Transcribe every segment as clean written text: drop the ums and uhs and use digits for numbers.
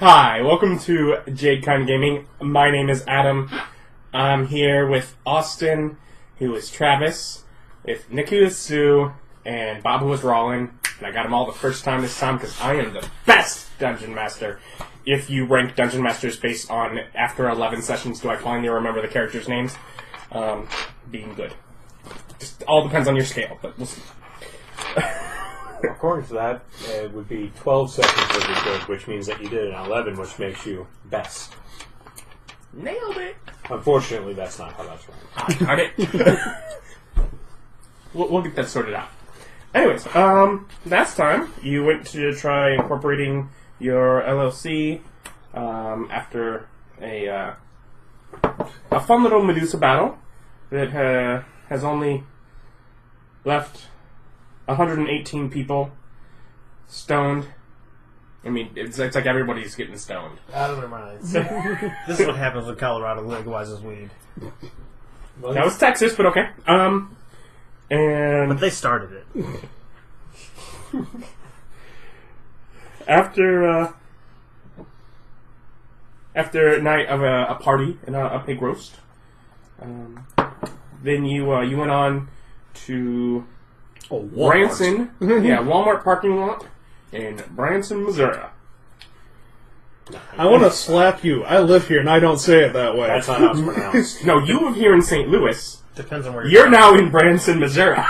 Hi, welcome to Jadecon Gaming. My name is Adam. I'm here with Austin, who is Travis, with Nick, who is Sue, and Bob, who is Rolen. And I got them all the first time this time because I am the best Dungeon Master. If you rank Dungeon Masters based on after 11 sessions, do I finally remember the characters' names? Being good. Just all depends on your scale, but we'll see. According to that, it would be 12 seconds would be good, which means that you did an 11, which makes you best. Nailed it! Unfortunately, that's not how that's right. Darn it. We'll get that sorted out. Anyways, last time you went to try incorporating your LLC after a fun little Medusa battle that has only left 118 people stoned. I mean, it's like everybody's getting stoned. Out of their minds. This is what happens when Colorado legalizes weed. Well, That was Texas, but okay. But they started it. After a night of a party and a pig roast, then you went on to Branson, Walmart parking lot in Branson, Missouri. I want to slap you. I live here, and I don't say it that way. that's not how it's pronounced. No, you live here in St. Louis. Depends on where You're now in Branson, Missouri.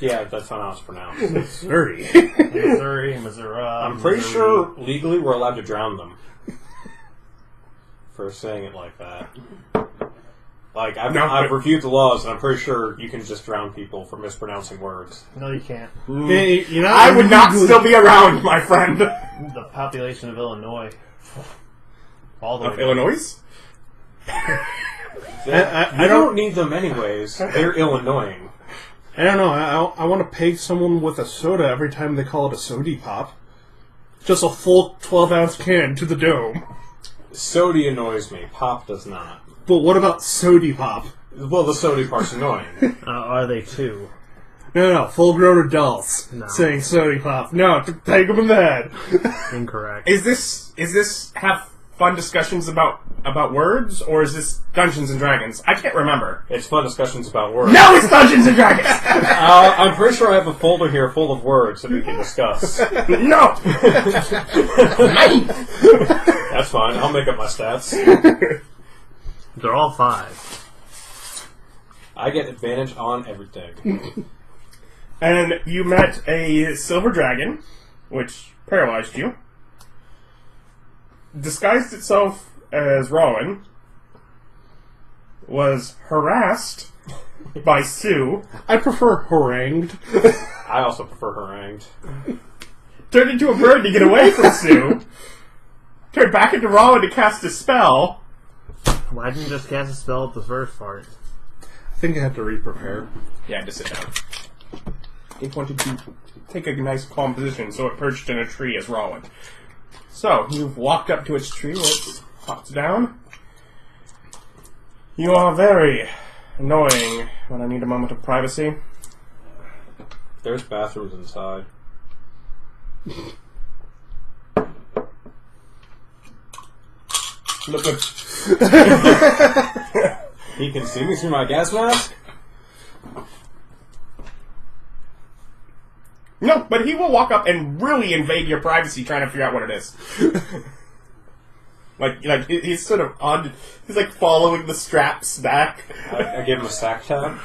Yeah, that's not how it's pronounced. Missouri. Missouri. I'm pretty sure legally we're allowed to drown them for saying it like that. Like, I've reviewed the laws, and I'm pretty sure you can just drown people for mispronouncing words. No, you can't. You're not I would not still be around, my friend. The population of Illinois. All the way Of down. Illinois? I don't need them anyways. They're Illinoising. I don't know. I want to peg someone with a soda every time they call it a sody pop. Just a full 12-ounce can to the dome. Sody annoys me. Pop does not. But what about sody pop? Well, the sody part's annoying. Are they too? No, full-grown adults saying sody pop. No, take them in the head. Incorrect. Is this have fun discussions about words, or is this Dungeons and Dragons? I can't remember. It's fun discussions about words. No, it's Dungeons and Dragons! I'm pretty sure I have a folder here full of words that we can discuss. No! That's fine. I'll make up my stats. They're all 5. I get advantage on everything. And you met a silver dragon, which paralyzed you. Disguised itself as Rolen. Was harassed by Sue. I prefer harangued. I also prefer harangued. Turned into a bird to get away from Sue. Turned back into Rolen to cast a spell. Why didn't you just cast a spell at the first part? I think I have to re-prepare. Yeah, just sit down. It wanted to take a nice calm position, so it perched in a tree as Rolen. So, you've walked up to its tree where it pops down. You are very annoying when I need a moment of privacy. There's bathrooms inside. Look at... He can see me through my gas mask? No, but he will walk up and really invade your privacy trying to figure out what it is. Like he's sort of on... He's like following the straps back. I give him a sack tab.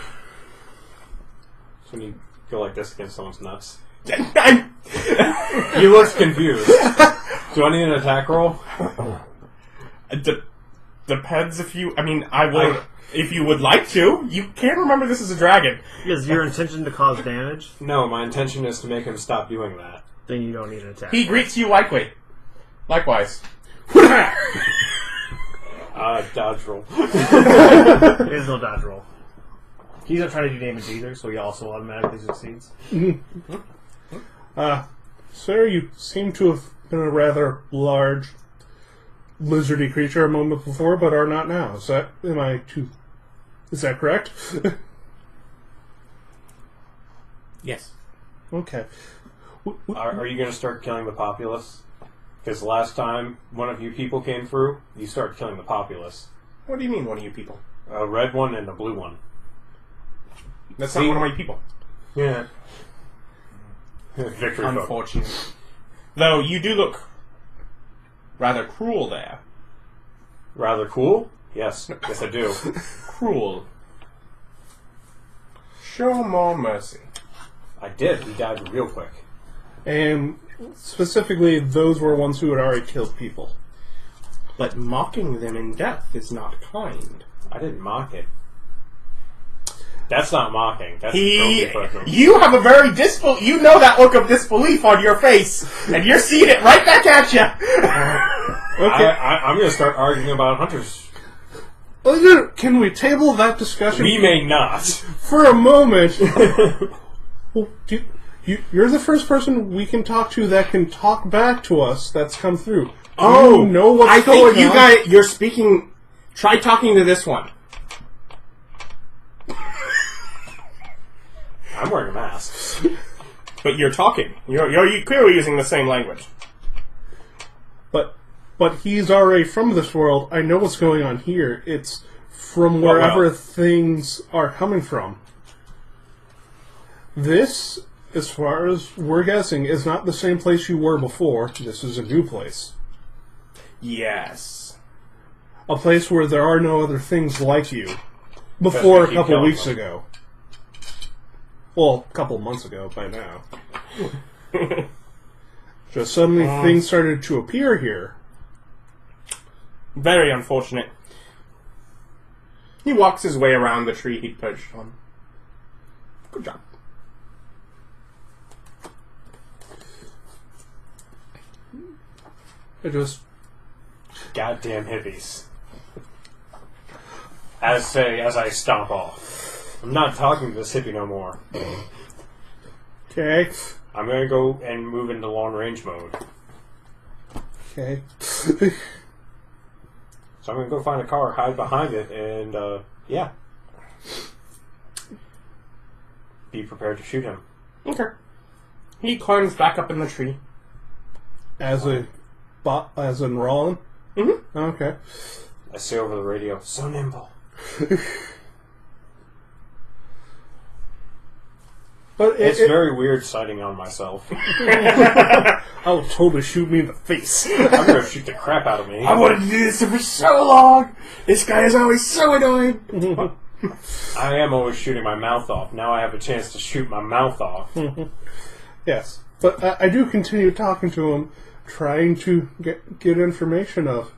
So when you go like this against someone's nuts. He looks confused. Do I need an attack roll? Depends if you... I mean, I will... If you would like to, you can remember this is a dragon. Is your intention to cause damage? No, my intention is to make him stop doing that. Then you don't need an attack. He greets you likewise. Dodge roll. There's no dodge roll. He's not trying to do damage either, so he also automatically succeeds. Sir, you seem to have been a rather large lizardy creature a moment before, but are not now. Is that correct? Yes. Okay. Are you going to start killing the populace? Because last time one of you people came through, you started killing the populace. What do you mean, one of you people? A red one and a blue one. That's not one of my people. Yeah. Victory folk. Unfortunate. Though you do look rather cruel there. Rather cool? Yes. Yes, I do. Cruel. Show more mercy. I did. He died real quick. And specifically, those were ones who had already killed people. But mocking them in death is not kind. I didn't mock it. That's not mocking. That's You have a very you know that look of disbelief on your face, and you're seeing it right back at you. Okay. I'm going to start arguing about hunters. Can we table that discussion? We may not. For a moment. Well, you're the first person we can talk to that can talk back to us that's come through. Oh, you know what's I going think on? you're speaking. Try talking to this one. I'm wearing a mask. But you're talking. You're clearly using the same language. But he's already from this world. I know what's going on here. It's from wherever things are coming from. This, as far as we're guessing, is not the same place you were before. This is a new place. Yes. A place where there are no other things like you. Before a couple weeks ago. Well, a couple months ago by now. Just suddenly things started to appear here. Very unfortunate. He walks his way around the tree he perched on. Good job. I just... Goddamn hippies. As I stomp off. I'm not talking to this hippie no more. Okay. I'm going to go and move into long range mode. Okay. So I'm going to go find a car, hide behind it, and, yeah. Be prepared to shoot him. Okay. He climbs back up in the tree. As in Rolen? Mm-hmm. Okay. I say over the radio, so nimble. But It's very weird sighting on myself. I'll totally shoot me in the face. I'm going to shoot the crap out of me. I wanted to do this for so long! This guy is always so annoying! I am always shooting my mouth off. Now I have a chance to shoot my mouth off. Yes. But I do continue talking to him, trying to get information of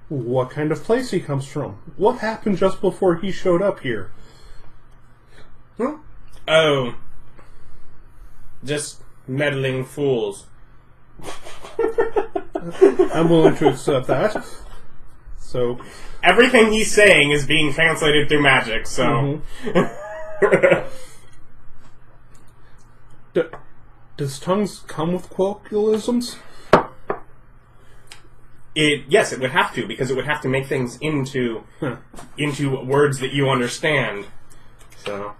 what kind of place he comes from. What happened just before he showed up here? Oh. Just meddling fools. I'm willing to accept that. So... Everything he's saying is being translated through magic, so... Does tongues come with colloquialisms? Yes, it would have to, because it would have to make things into words that you understand. So...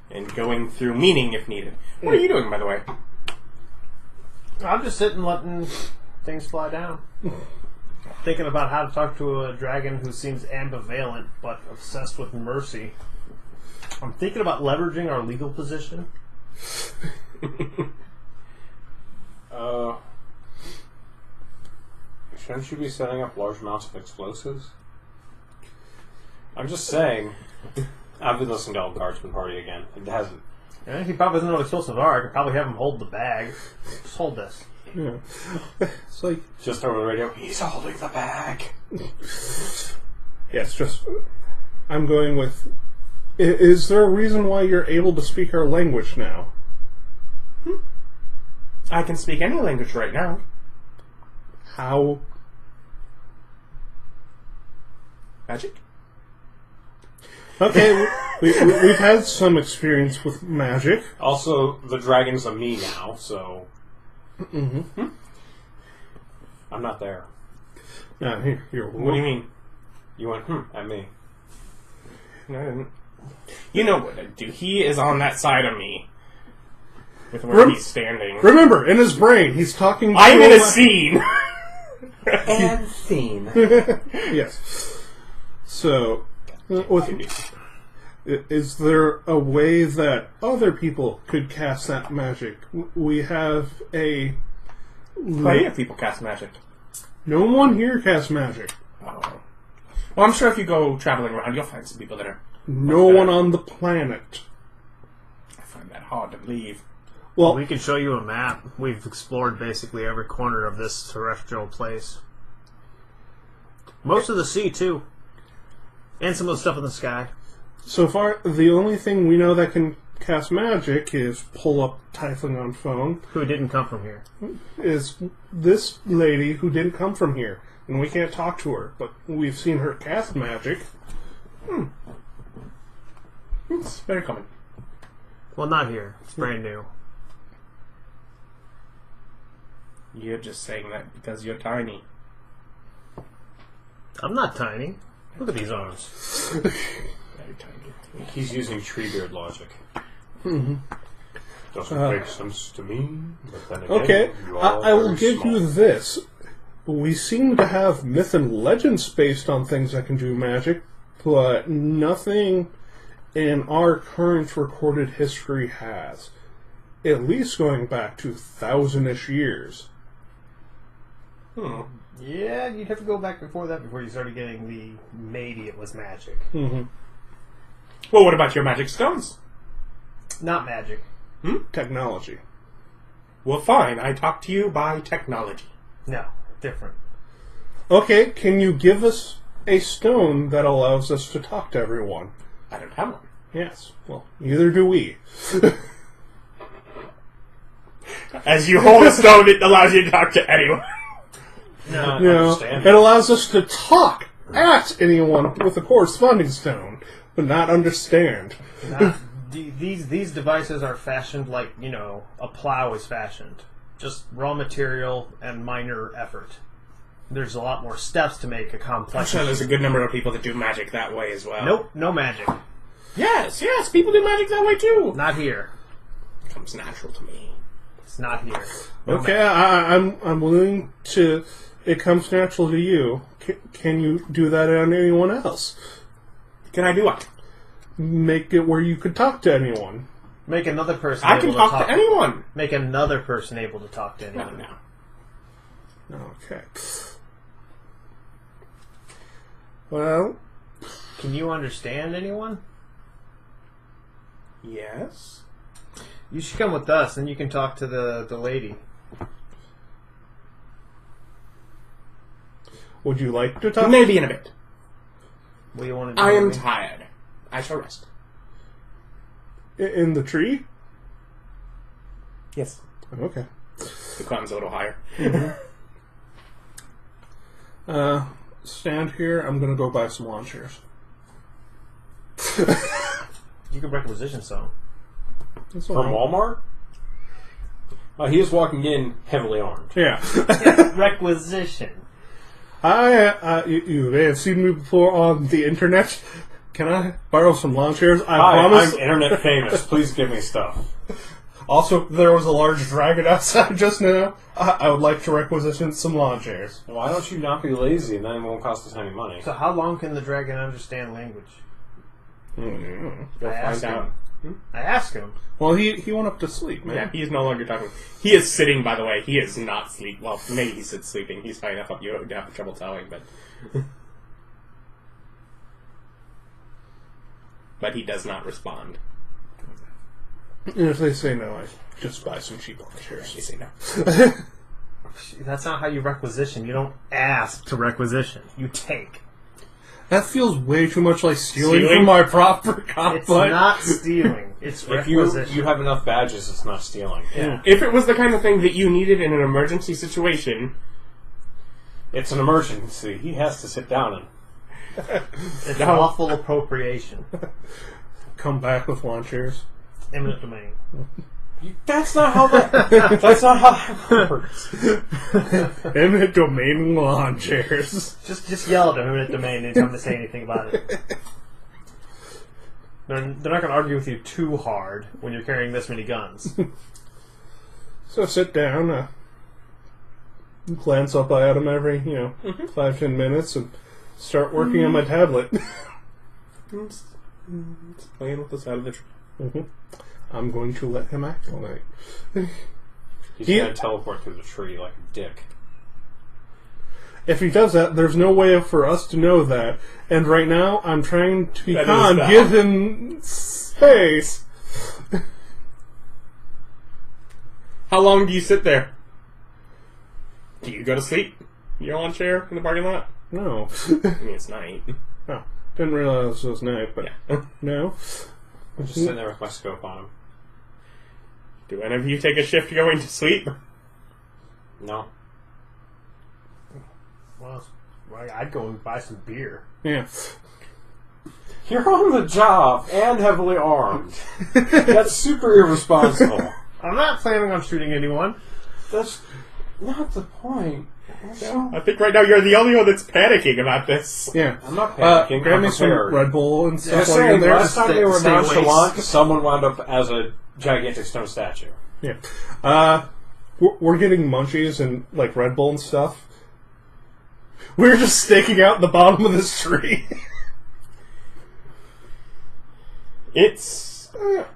and going through meaning if needed. What are you doing, by the way? I'm just sitting letting things fly down. Thinking about how to talk to a dragon who seems ambivalent but obsessed with mercy. I'm thinking about leveraging our legal position. Shouldn't you be setting up large amounts of explosives? I'm just saying. I've been listening to Old Guardsman Party again. It hasn't. Yeah, he probably doesn't know what explosives are. I could probably have him hold the bag. Just hold this. Yeah. It's like... Just over the radio, he's holding the bag. Yes, just... I'm going with... Is there a reason why you're able to speak our language now? I can speak any language right now. How? Magic? Okay, we've had some experience with magic. Also, the dragon's a me now, so... Mm-hmm. I'm not there. Here, What do you mean? You went, at me. No, I didn't. You know what I do. He is on that side of me. with where he's standing. Remember, in his brain, he's talking. I'm in a scene. And scene. Yes. So, is there a way that other people could cast that magic? We have a. Plenty of people cast magic. No one here casts magic. Oh. Well, I'm sure if you go traveling around, you'll find some people that are. No one on the planet. I find that hard to believe. Well, we can show you a map. We've explored basically every corner of this terrestrial place. Most of the sea, too. And some of the stuff in the sky. so far, the only thing we know that can cast magic is pull up Typhon on phone. Who didn't come from here. Is this lady who didn't come from here. And we can't talk to her, but we've seen her cast magic. It's very common. Well, not here. It's brand new. You're just saying that because you're tiny. I'm not tiny. Look at these arms. Very tiny. He's using Treebeard logic. Mm-hmm. Doesn't make sense to me. But then again, Okay, you are I will very give small. you this. We seem to have myth and legends based on things that can do magic, but nothing in our current recorded history has. At least going back to 1,000-ish years. Yeah, you'd have to go back before that before you started getting the maybe it was magic. Mm-hmm. Well, what about your magic stones? Not magic. Technology. Well, fine. I talk to you by technology. No, different. Okay, can you give us a stone that allows us to talk to everyone? I don't have one. Yes. Well, neither do we. As you hold a stone, it allows you to talk to anyone. Not You know, understand. it allows us to talk at anyone with a corresponding stone, but not understand. These devices are fashioned like, a plow is fashioned. Just raw material and minor effort. There's a lot more steps to make a I'm complex. sure there's a good number of people that do magic that way as well. Nope, no magic. Yes, people do magic that way too. Not here. It comes natural to me. It's not here. No Okay, magic. I'm willing to. It comes natural to you. Can you do that on anyone else? Can I do what? Make it where you could talk to anyone. Make another person I able can to talk to anyone. Make another person able to talk to anyone. No. Okay. Well, Can you understand anyone? Yes. You should come with us, and you can talk to the lady. would you like to talk? Maybe in a bit. What do you want to do? I am with me? tired. I shall rest. In the tree? Yes. Okay. The clown's a little higher. Stand here. I'm gonna go buy some lawn chairs. You can requisition some. That's From all right. Walmart? He is walking in heavily armed. Yeah. Requisition. You may have seen me before on the internet. Can I borrow some lawn chairs? I Hi, promise. I'm internet famous. Please give me stuff. Also, there was a large dragon outside just now. I would like to requisition some lawn chairs. Why don't you not be lazy and then it won't cost us any money? So how long can the dragon understand language? You'll I find asked out. I asked him. Well, he went up to sleep, man. Yeah, he's no longer talking. He is sitting, by the way. He is not sleep. Well, maybe he sits sleeping. He's high enough up you would have trouble telling, but... but he does not respond. And if they say no, I just buy some cheap lawn chairs. You say no. That's not how you requisition. You don't ask to requisition. You take. That feels way too much like stealing Stealing? from my proper cop. It's not stealing. It's If you requisition. have enough badges, it's not stealing. Yeah. If it was the kind of thing that you needed in an emergency situation... It's an emergency. He has to sit down and... It's No. lawful appropriation. Come back with lawn chairs. Eminent domain. That's not how that... That's not how that works. Eminent domain lawn chairs. Just yell at them eminent domain anytime they say anything about it. They're not going to argue with you too hard when you're carrying this many guns. So I sit down, glance up at him every, 5-10 minutes, and start working on my tablet. It's playing with the side of the tree. I'm going to let him act all night. He's going to teleport through the tree like a dick. If he does that, there's no way for us to know that. And right now, I'm trying to That is give him space. How long do you sit there? Do you go to sleep? Your lawn chair in the parking lot? No. I mean, it's night. Oh, didn't realize it was night, but Yeah. no. I'm just sitting there with my scope on him. Do any of you take a shift going to sleep? No. Well, I'd go and buy some beer. Yeah. You're on the job and heavily armed. That's super irresponsible. I'm not planning on shooting anyone. That's not the point. I think right now you're the only one that's panicking about this. Yeah. I'm not panicking. Grab I'm me some prepared. Red Bull and stuff Just while you're saying, there. last time they were stay nonchalant, awake. someone wound up as a gigantic stone statue. Yeah. We're getting munchies and, like, Red Bull and stuff. We're just staking out the bottom of this tree. It's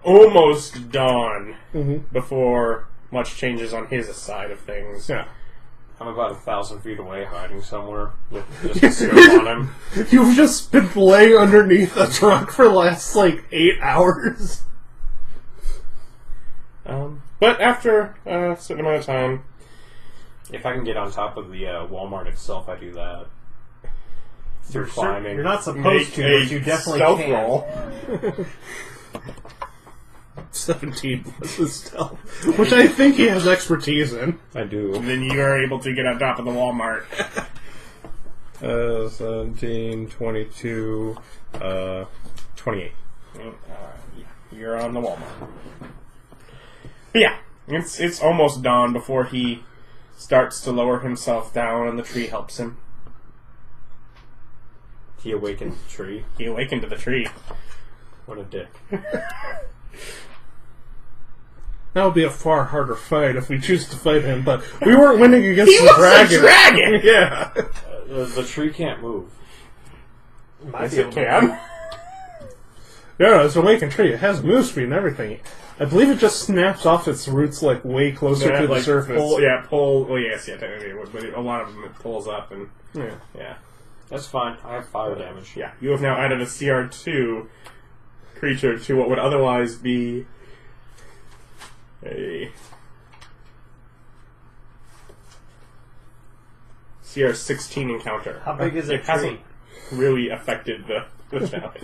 almost dawn Mm-hmm. before much changes on his side of things. Yeah. I'm about 1,000 feet away, hiding somewhere with just a scope on him. You've just been laying underneath a truck for the last, 8 hours. But after a certain amount of time, If I can get on top of the Walmart itself, I do that. Through climbing. You're not supposed make to, a but you definitely stealth can. roll. 17 plus his stealth. Which I think he has expertise in. I do. Then you are able to get on top of the Walmart. 17, 22, 28. You're on the Walmart. But yeah, it's almost dawn before he starts to lower himself down, and the tree helps him. He awakened the tree. He awakened to the tree. What a dick. That would be a far harder fight if we choose to fight him, but we weren't winning against He the was dragon. a dragon! Yeah. The tree can't move. Might Yes, be it able to- can. Yeah, it's an awakened tree. It has move speed and everything. I believe it just snaps off its roots way closer to the surface. Pull. Well, yes, technically it would, but a lot of them it pulls up and Yeah. That's fine. I have fire damage. yeah. You have now added a CR2 creature to what would otherwise be a CR16 encounter. How big is it? a It hasn't tree? really affected the challenge.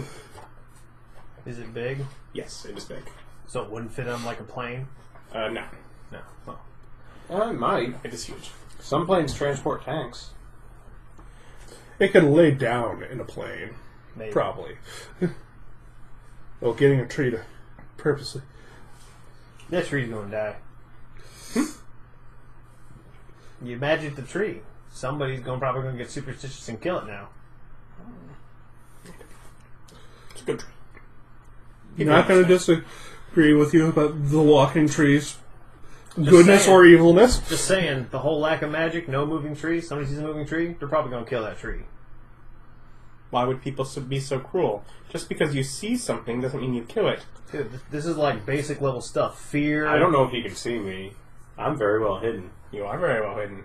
Is it big? Yes, it is big. So it wouldn't fit on like a plane? No, No. Oh. It might. it is huge. Some planes transport tanks. It could lay down in a plane. Maybe. Probably. Well, getting a tree to purposely. That tree's gonna die. You magic the tree. Somebody's probably gonna get superstitious and kill it now. It's a good tree. I'm not going to disagree with you about the walking trees. Goodness saying. or evilness. Just saying, the whole lack of magic, no moving tree, somebody sees a moving tree, they're probably gonna kill that tree. Why would people be so cruel? Just because you see something doesn't mean you kill it. Dude, this is like basic level stuff. Fear. I don't know if he can see me. I'm very well hidden. You are very well hidden.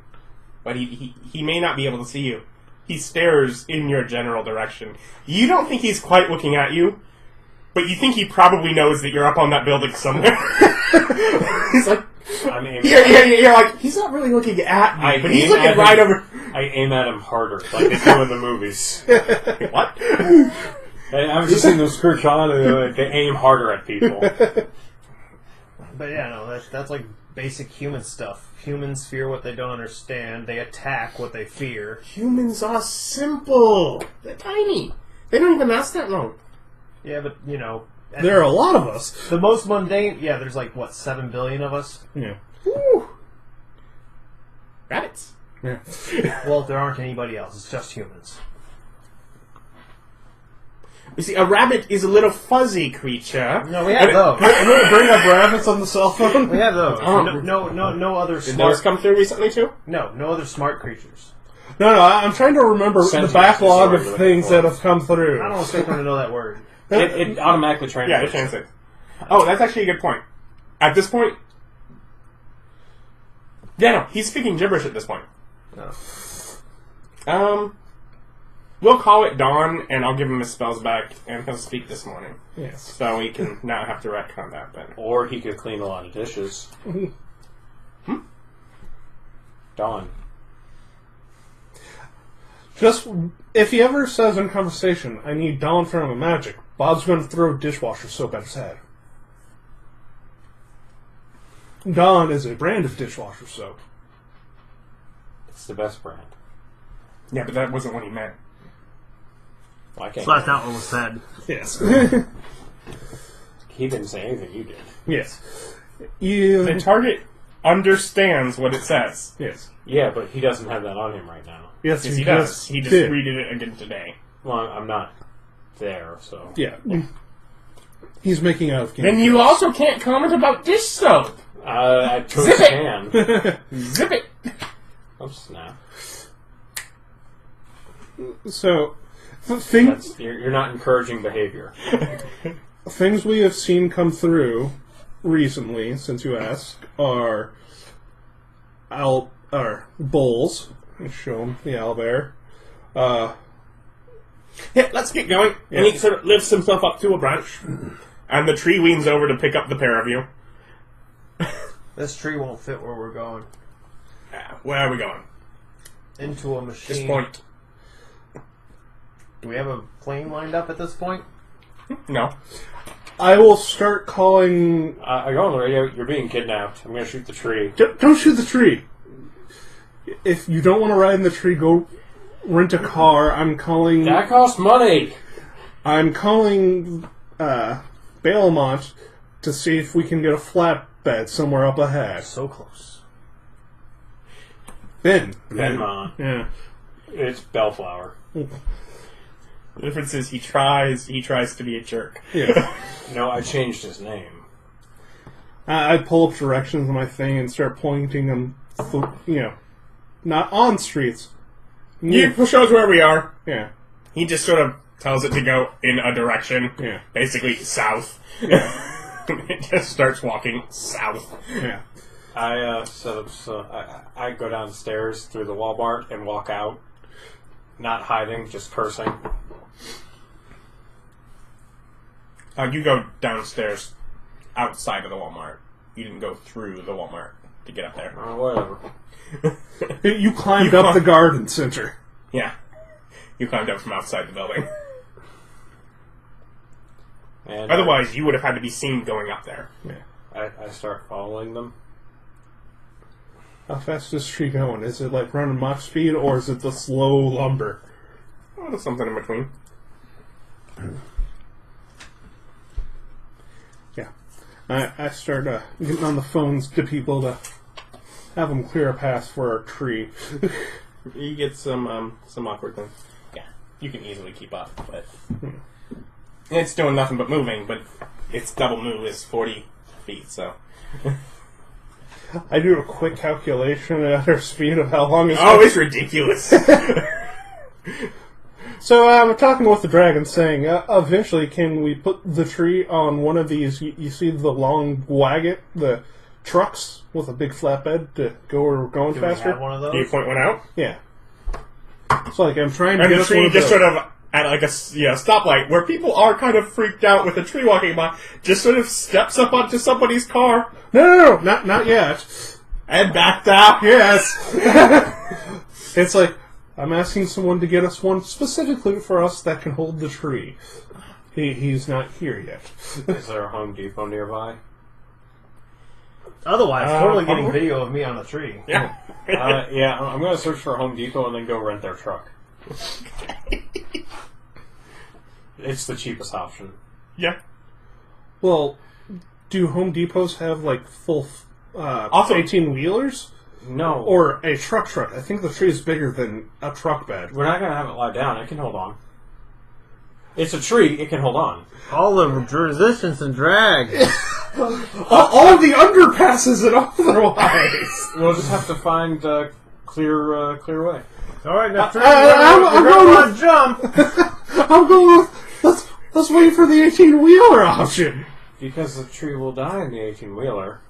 But he may not be able to see you. He stares in your general direction. You don't think he's quite looking at you, but you think he probably knows that you're up on that building somewhere. He's like, I'm aiming. you're like, he's not really looking at me, but he's aim looking at right him. over. I aim at him harder, like they do in the movies. What? I've just seen those scripts on, and they aim harder at people. But yeah, no, that's like basic human stuff. Humans fear what they don't understand. They attack what they fear. Humans are simple. They're tiny. They don't even last that long. Yeah, but you know, There are a lot of us. the most mundane. Yeah, there's like what 7 billion of us. Yeah. Woo. Rabbits. Yeah. Well, there aren't anybody else. It's just humans. You see, a rabbit is a little fuzzy creature. No, we have those. Bring up rabbits on the cell phone. We have those. Oh. No other Did smart. those come through recently too? No other smart creatures. No, I'm trying to remember Sentence the backlog is of what things we're that have come through. I don't expect them to know that word. It automatically translates. Yeah, it translates. Oh, that's actually a good point. At this point... Yeah, no, he's speaking gibberish at this point. No. We'll call it dawn, and I'll give him his spells back, and he'll speak this morning. Yes. So we can not have to retcon that then. Or he could clean a lot of dishes. Dawn. Just, if he ever says in conversation, I need Dawn for my magic, Bob's going to throw dishwasher soap at his head. Dawn is a brand of dishwasher soap. It's the best brand. Yeah, but that wasn't what he meant. Well, I can't. So that's not what was said. Yes. He didn't say anything. You did. Yes. You... The target understands what it says. Yes. Yeah, but he doesn't have that on him right now. Yes, Yes, he does. He just did. read it again today. Well, I'm not there, so. Yeah. He's making out of game. Then you also can't comment about dish soap. I Zip totally it! can. Zip it! Oh, snap. So, things You're not encouraging behavior. things we have seen come through recently, since you asked, are bowls. Show him the owlbear. Yeah, let's get going. And he sort of lifts himself up to a branch, and the tree leans over to pick up the pair of you. This tree won't fit where we're going. Where are we going? Into a machine. This point. Do we have a plane lined up at this point? No. I will start calling... I go on the radio, you're being kidnapped. I'm going to shoot the tree. Don't shoot the tree! If you don't want to ride in the tree, go rent a car. I'm calling... That costs money! I'm calling Bailmont to see if we can get a flatbed somewhere up ahead. So close. Benmont. Yeah. It's Bellflower. The difference is he tries to be a jerk. Yeah. No, I changed his name. I pull up directions on my thing and start pointing them, not on streets. He shows where we are. Yeah. He just sort of tells it to go in a direction. Yeah. Basically, south. It just starts walking south. Yeah. I set up. I go downstairs through the Walmart and walk out, not hiding, just cursing. You go downstairs outside of the Walmart. You didn't go through the Walmart to get up there. Whatever. You climbed up the garden center. Yeah. You climbed up from outside the building. And Otherwise, you would have had to be seen going up there. Yeah. I start following them. How fast is this tree going? Is it like running Mach speed, or is it the slow lumber? Oh, there's something in between. Yeah. I start getting on the phones to people to have them clear a path for our tree. You get some awkward things. Yeah, you can easily keep up, but it's doing nothing but moving. But its double move is 40 feet, so. I do a quick calculation at our speed of how long it's... Oh, it's ridiculous. So I'm talking with the dragon, saying, eventually, can we put the tree on one of these? You see the long wagon, the trucks with a big flatbed to go where we're going Do faster? we have one of Do you those? point one out? Yeah. So like I'm trying to And get the us one tree of just those. sort of at like a stoplight where people are kind of freaked out with a tree walking by, just sort of steps up onto somebody's car No, not yet. and backed out. Yes. It's like I'm asking someone to get us one specifically for us that can hold the tree. He's not here yet. Is there a Home Depot nearby? Otherwise, totally getting probably. video of me on a tree. Yeah. Yeah, I'm going to search for a Home Depot and then go rent their truck. It's the cheapest option. Yeah. Well, do Home Depots have like full Also- 18-wheelers? No. Or a truck? I think the tree is bigger than a truck bed. We're not going to have it lie down. It can hold on. It's a tree. It can hold on. All the resistance and drag. All the underpasses and otherwise. We'll just have to find clear way. All right, now I'm going to jump. I'm going with... Let's wait for the 18-wheeler option. Because the tree will die in the 18-wheeler.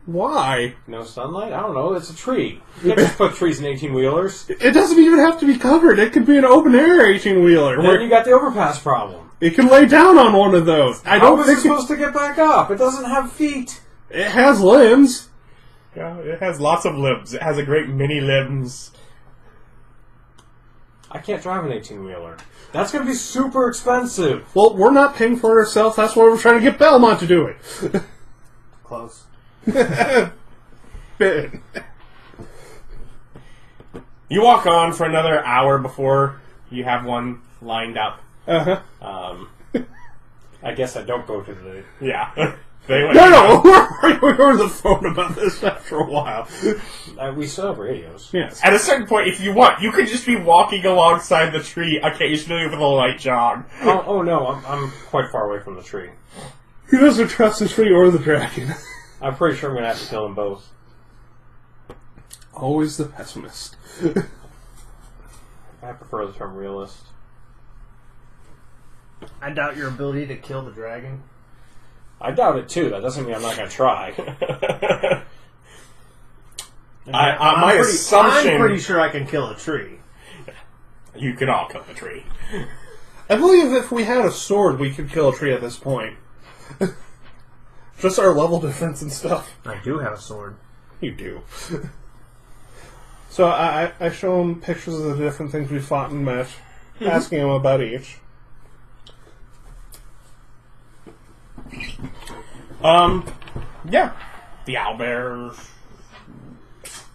Why? No sunlight? I don't know. It's a tree. You can't just put trees in 18-wheelers. It doesn't even have to be covered. It could be an open-air 18-wheeler. Then you got the overpass problem. It can lay down on one of those. How is it supposed to get back up? It doesn't have feet. It has limbs. Yeah, it has lots of limbs. It has a great many limbs. I can't drive an 18-wheeler. That's going to be super expensive. Well, we're not paying for it ourselves. That's why we're trying to get Belmont to do it. Close. You walk on for another hour before you have one lined up. Uh-huh. I guess I don't go to the... Yeah. No, we were on the phone about this after a while. we still have radios. Yes. At a certain point, if you want, you could just be walking alongside the tree occasionally with a light jog. Oh no, I'm quite far away from the tree. He doesn't trust the tree or the dragon. I'm pretty sure I'm going to have to kill them both. Always the pessimist. I prefer the term realist. I doubt your ability to kill the dragon. I doubt it too. That doesn't mean I'm not going to try. My assumption... I'm pretty sure I can kill a tree. You can all kill the tree. I believe if we had a sword, we could kill a tree at this point. Just our level difference and stuff. I do have a sword. You do. So I show him pictures of the different things we fought and met, asking him about each. Yeah. The owlbears,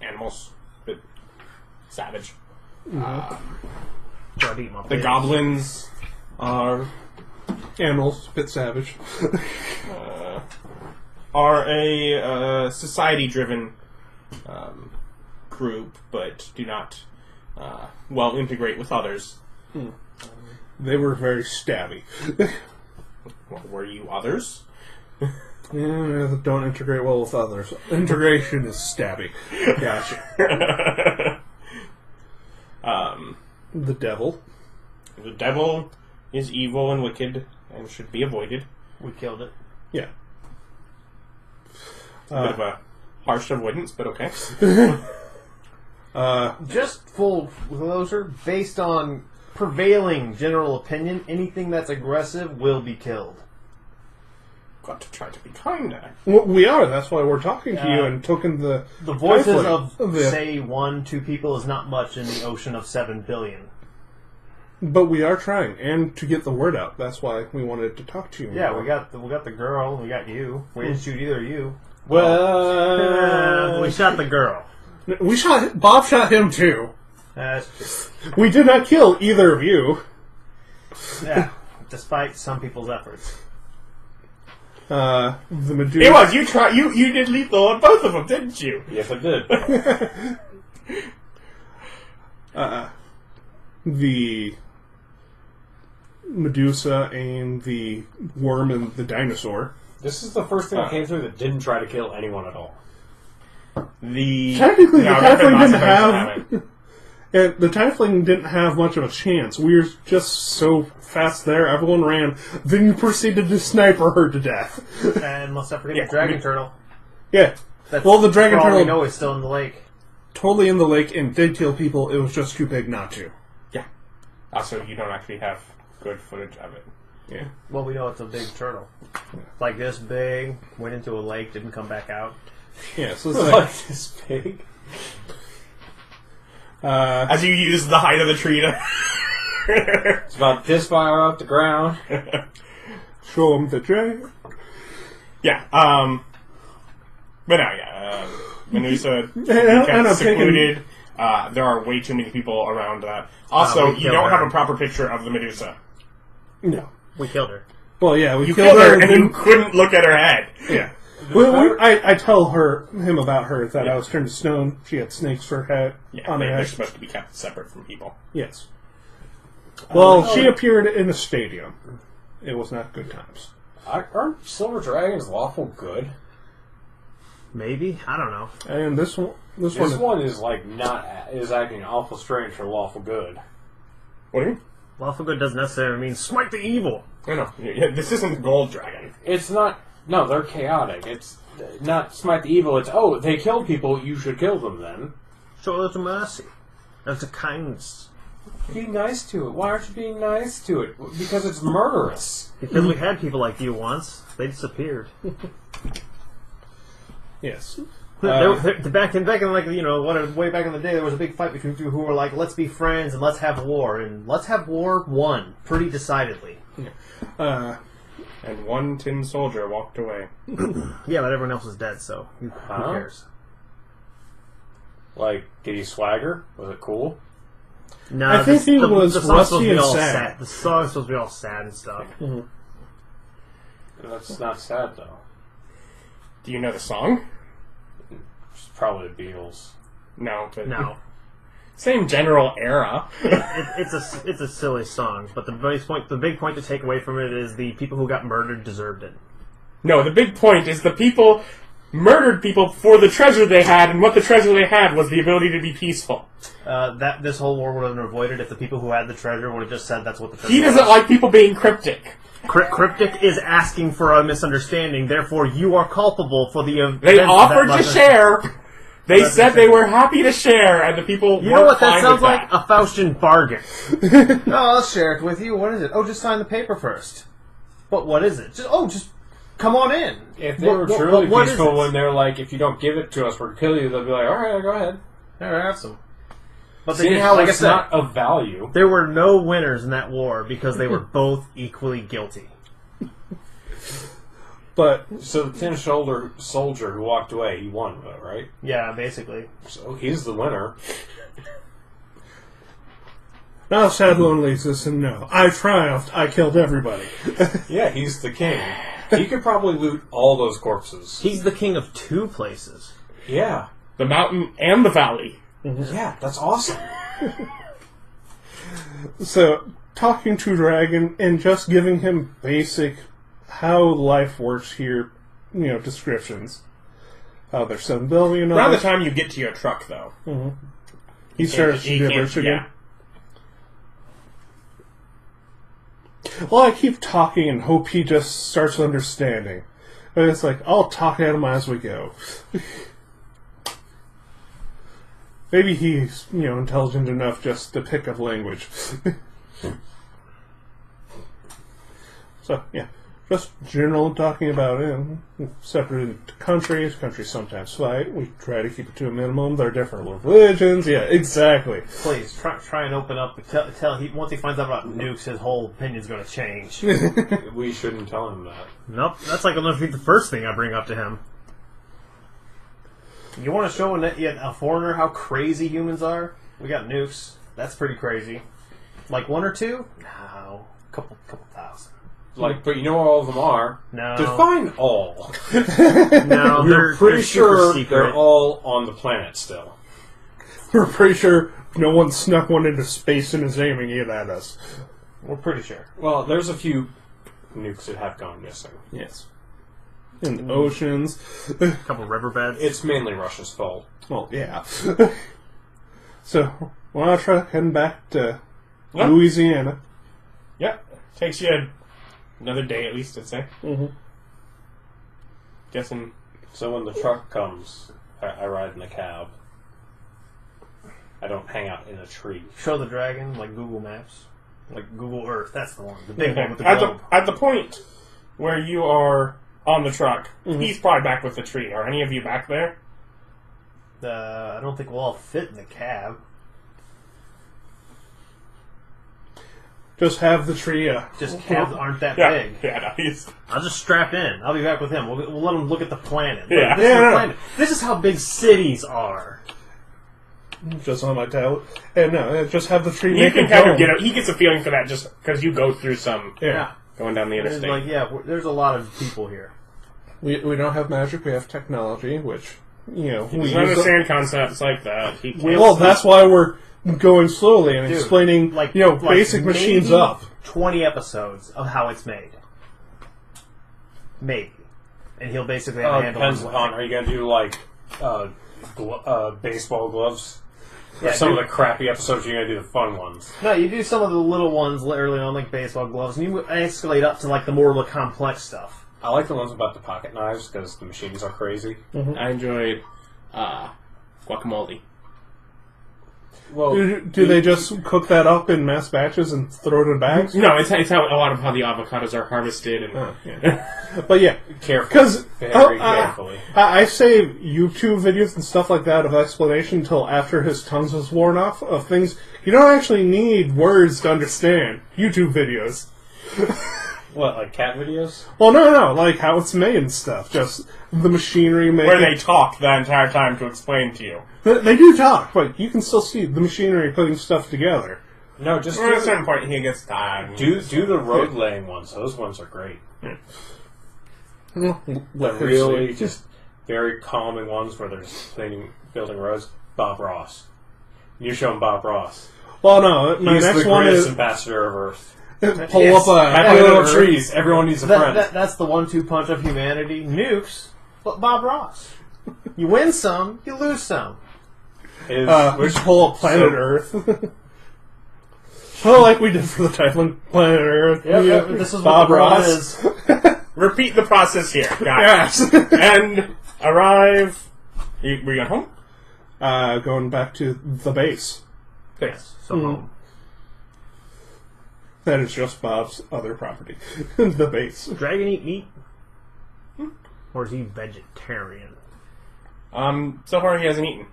animals, bit savage. Gotta eat my The fish. goblins are Animals, bit savage. a society-driven group, but do not well integrate with others. They were very stabby. Well, were you others? Yeah, don't integrate well with others. Integration is stabby. Gotcha. The devil. The devil is evil and wicked and should be avoided. We killed it. Yeah. A bit of a harsh avoidance, but okay. Just full disclosure, based on prevailing general opinion, anything that's aggressive will be killed. Got to try to be kinder. Well, we are. That's why we're talking to you and token the voices conflict of, the- say, 1-2 people is not much in the ocean of 7 billion. But we are trying, and to get the word out. That's why we wanted to talk to you. Yeah, more. we got the girl, we got you. We didn't shoot either of you. Well, We shot the girl. Bob shot him too. That's We did not kill either of you. yeah, despite some people's efforts. The Medusa. It was you did lethal on both of them, didn't you? yes, I did. The Medusa and the worm and the dinosaur. This is the first thing that came through that didn't try to kill anyone at all. Technically, the there have been tiefling lots didn't of things that have. haven't. The tiefling didn't have much of a chance. We were just so fast there. Everyone ran. Then you proceeded to sniper her to death. And let's not forget Yeah, the dragon I mean- turtle. Yeah. That's, Well, the dragon for all we turtle- know is still in the lake. Totally in the lake and did kill people. It was just too big not to. Yeah. Also, you don't actually have good footage of it. Yeah. Well, we know it's a big turtle. Like this big, went into a lake, didn't come back out. Yeah, so it's Like like... this big. As you use the height of the tree to... It's about this far off the ground. Show him the dragon. Yeah, but no, yeah, Medusa, And kept I'm secluded. There are way too many people around that. Also, we you killed don't her. have a proper picture of the Medusa. No. We killed her. Well, yeah, we You killed killed her, and then- you couldn't look at her head. Yeah. I tell him about her that I was turned to stone. She had snakes for her head Yeah, on her they're head. supposed to be kept separate from people. Yes. Well, she appeared in a stadium. It was not good times. Aren't silver dragons lawful good? Maybe? I don't know. And this This one is like is acting awful strange for lawful good. What do you mean? Lawful good doesn't necessarily mean smite the evil. I know. Yeah, this isn't Gold Dragon. It's not. No, they're chaotic. It's not smite the evil. It's they killed people. You should kill them then. Show it a mercy. That's a kindness. Be nice to it. Why aren't you being nice to it? Because it's murderous. Because we had people like you once. They disappeared. Yes. Back in like way back in the day, there was a big fight between two who were like, let's be friends and let's have war, and let's have war won pretty decidedly. And one tin soldier walked away. Yeah, but everyone else was dead, so who cares? Like, did he swagger? Was it cool? No, I think he was the song's rusty supposed to be and all sad. The song's supposed to be all sad and stuff. Mm-hmm. That's not sad though. Do you know the song? It's probably the Beatles. No. But No. Same general era. It's a silly song, but the big point to take away from it is the people who got murdered deserved it. No, the big point is the people murdered people for the treasure they had, and what the treasure they had was the ability to be peaceful. This whole war would have been avoided if the people who had the treasure would have just said that's what the treasure He doesn't was. like people being cryptic. Cryptic is asking for a misunderstanding, therefore you are culpable for the event. They offered to share. They said they were happy to share, and the people You know what that fine sounds with like? that. A Faustian bargain. No, I'll share it with you. What is it? Oh, just sign the paper first. But what is it? Just come on in. If they were truly what is peaceful this? when they're like, if you don't give it to us, we'll kill you, they'll be like, alright, go ahead. There, have some. But See did, how like I it's said, not of value. there were no winners in that war because they were both equally guilty. But So the tin shoulder soldier who walked away, he won, though, right? Yeah, basically. So he's the winner. now sad lonely exists, and no, I triumphed. I killed everybody. Yeah, he's the king. He could probably loot all those corpses. He's the king of two places. Yeah. The mountain and the valley. Yeah, that's awesome. So talking to Dragon and just giving him basic how life works here, descriptions. How there's 7 billion. Around the time you get to your truck, though. He starts to gibberish again. Well, I keep talking and hope he just starts understanding. But it's like, I'll talk at him as we go. Maybe he's, intelligent enough just to pick up language. So, yeah. Just general talking about it. Separate countries. Countries sometimes fight. We try to keep it to a minimum. There are different religions. Yeah, exactly. Please, try and open up. Once he finds out about nukes, his whole opinion's going to change. We shouldn't tell him that. Nope, that's like going to be the first thing I bring up to him. You want to show a foreigner how crazy humans are? We got nukes. That's pretty crazy. Like one or two? No, couple thousand. But you know what all of them are? No. Define all. No, We're pretty sure secret. they're all on the planet still. We're pretty sure no one snuck one into space and is aiming it at us. We're pretty sure. Well, there's a few nukes that have gone missing. Yes. In the oceans. A couple riverbeds. It's mainly Russia's fault. Well, yeah. So, we'll try heading back to Yep. Louisiana. Yep. Takes you another day at least, I'd say. Mm-hmm. Guessing. So when the truck comes, I ride in the cab. I don't hang out in a tree. Show the dragon, like Google Maps. Like Google Earth, that's the one. The big one with the At globe. the point where you are on the truck, he's probably back with the tree. Are any of you back there? I don't think we'll all fit in the cab. Just have the tree. Just cabs aren't that Yeah. big. Yeah, no, he's... I'll just strap in. I'll be back with him. We'll let him look at the planet. Look, Yeah. this is Yeah, the no. planet. This is how big cities are. Just on my tail. And no, just have the tree You make can it kind go. of get a... He gets a feeling for that just because you go through some... Yeah. Going down the It's interstate. like, there's a lot of people here. We don't have magic, we have technology, which We doesn't use understand concepts like that. He can't. Well, that's why we're going slowly and Dude, explaining, basic machines maybe up. 20 episodes of how it's made. Maybe. And he'll basically have a handle on Depends upon, are you going to do, like, baseball gloves? Or Yeah, some of the crappy episodes, you're going to do the fun ones? No, you do some of the little ones early on, like baseball gloves, and you escalate up to like the more complex stuff. I like the ones about the pocket knives, because the machines are crazy. Mm-hmm. I enjoyed guacamole. Well, Do they just cook that up in mass batches and throw it in bags? No, it's how a lot of how the avocados are harvested and. Yeah. But yeah, carefully. because Very carefully. I save YouTube videos and stuff like that of explanation until after his tongue was worn off of things you don't actually need words to understand. YouTube videos. What, like cat videos? Well, no, like how it's made and stuff. Just the machinery making. Where they talk the entire time to explain to you. They do talk, but you can still see the machinery putting stuff together. No, just At a certain point, he gets tired. do the road laying ones. Those ones are great. They're Really, just very calming ones where they're just building roads. Bob Ross. You show him Bob Ross. Well, no, my He's next the one greatest is ambassador of Earth. pull Yes. up a Happy little trees. Everyone needs a friend. That's the 1-2 punch of humanity. Nukes, but Bob Ross. You win some, you lose some. Which pull up planet Earth. Well, like we did for the Typhon Planet Earth. Yep, this is Bob what the world Ross. is. Repeat the process here, guys. Yes. And arrive. We got home? Going back to the base. Yes, so home. That is just Bob's other property. The base. Dragon eat meat? Or is he vegetarian? So far he hasn't eaten.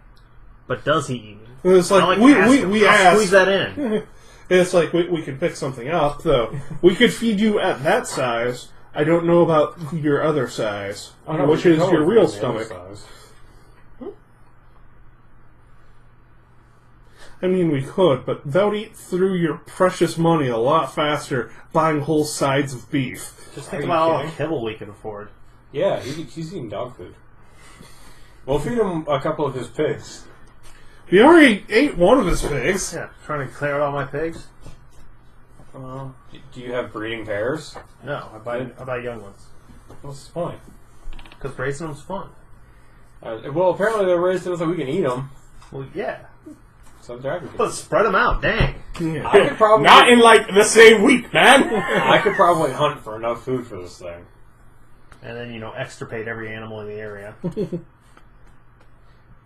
But does he eat meat? It's like, I like we to ask him. we I'll asked. squeeze that in. It's like we could pick something up, though. We could feed you at that size. I don't know about your other size, which is your real stomach. I mean, we could, but that would eat through your precious money a lot faster buying whole sides of beef. Just think about all the kibble we can afford. Yeah, he's eating dog food. We'll feed him a couple of his pigs. We already ate one of his pigs. Yeah, trying to clear out all my pigs? Do you have breeding pairs? No, I buy young ones. What's the point? Because raising them's fun. Well, apparently they're raised so we can eat them. Well, yeah. So dragon. Let's spread them out, dang. Yeah. I could probably Not in like the same week, man. I could probably hunt for enough food for this thing. And then, extirpate every animal in the area.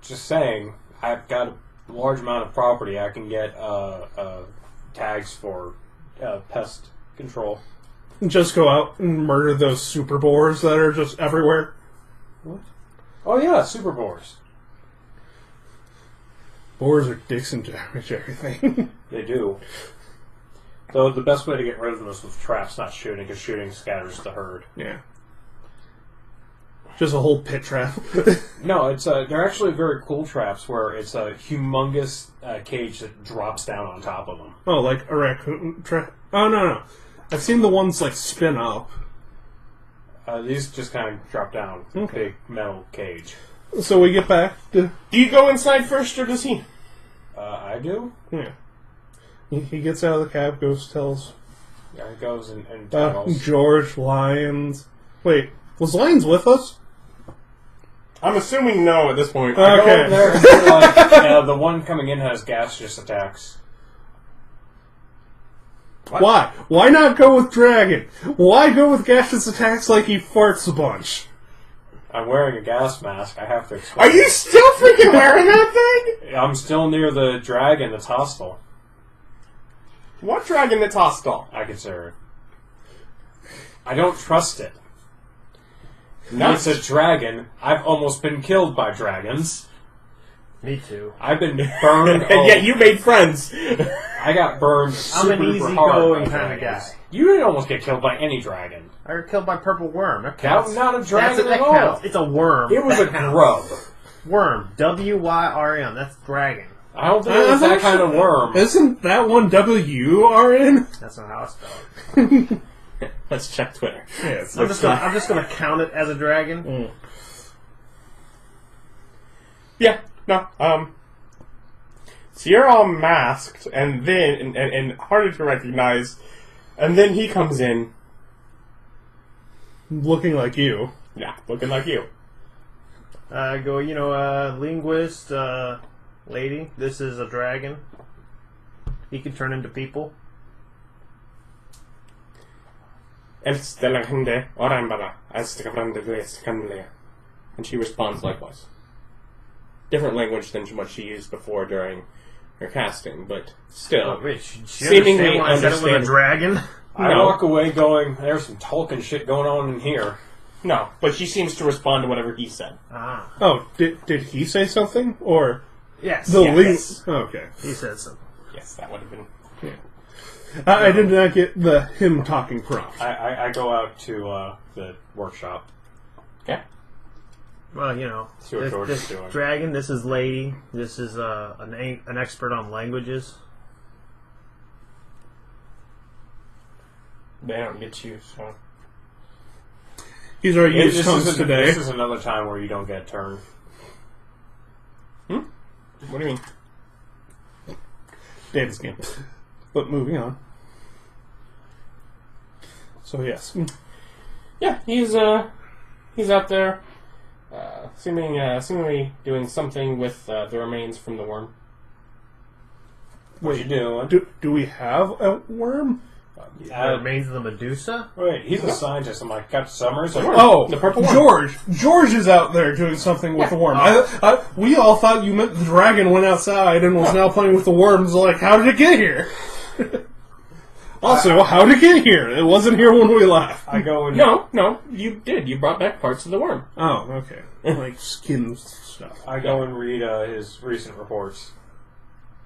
Just saying, I've got a large amount of property. I can get tags for pest control. Just go out and murder those super boars that are just everywhere. What? Oh yeah, super boars. Boars are dicks and damage everything. They do. Though the best way to get rid of them is with traps, not shooting, because shooting scatters the herd. Yeah. Just a whole pit trap. No, it's they're actually very cool traps where it's a humongous cage that drops down on top of them. Oh, like a raccoon trap? Oh, no. I've seen the ones, like, spin up. These just kind of drop down. Okay. Big metal cage. So we get back to... Do you go inside first, or does he? I do? Yeah. He gets out of the cab, goes, tells... Yeah, it goes and tells. George, Lyons... Wait, was Lyons with us? I'm assuming no at this point. I go Okay. over there and say, like, the one coming in has gaseous attacks. What? Why? Why not go with Dragon? Why go with gaseous attacks like he farts a bunch? I'm wearing a gas mask. I have to explain. Are you still freaking wearing that thing? I'm still near the dragon that's hostile. What dragon that's hostile? I consider it. I don't trust it. Nuts. It's a dragon. I've almost been killed by dragons. Me too. I've been burned. And yet you made friends. I got burned I'm an super hard easygoing by kind of dragons. guy. You didn't almost get killed by any dragon. I got killed by purple worm. That That counts. was not a dragon That at all. counts. It's a worm. It was That a counts. grub. Worm. W-Y-R-M. That's dragon. I don't think it was that kind of worm. Isn't that one W-R-N? That's not how I spell it. Let's check Twitter. Yes. I'm just gonna count it as a dragon. Yeah, no, so you're all masked, and then, and harder to recognize, and then he comes in. Looking like you. Yeah, looking like you. Linguist, lady, this is a dragon. He can turn into people. And she responds likewise. Different language than what she used before during her casting, but still. She seemingly understand when I said it was a understandable. dragon? I No. walk away going, there's some Tolkien shit going on in here. No, but she seems to respond to whatever he said. Ah. Oh, did he say something? Or Yes. the Yes. Okay. He said so. Yes, that would have been. I did not get the him talking prompt. I go out to the workshop. Okay. Well, See what George is doing. dragon, this is lady. This is an expert on languages. They don't get you, so. He's already used This tongues is today. this is another time where you don't get a turn. What do you mean? David's game. But moving on. So yes. Yeah, he's out there, seemingly doing something with the remains from the worm. What you doing? Do we have a worm? The remains of the Medusa? Wait, he's a scientist. I'm like, got Summers? Like, Oh, The purple worm. George is out there doing something with the worm. We all thought you meant the dragon went outside and was now playing with the worms. Like, how did it get here? Also, how did it get here? It wasn't here when we left. I go and No, you did. You brought back parts of the worm. Oh, okay. Like skin stuff. I go and read his recent reports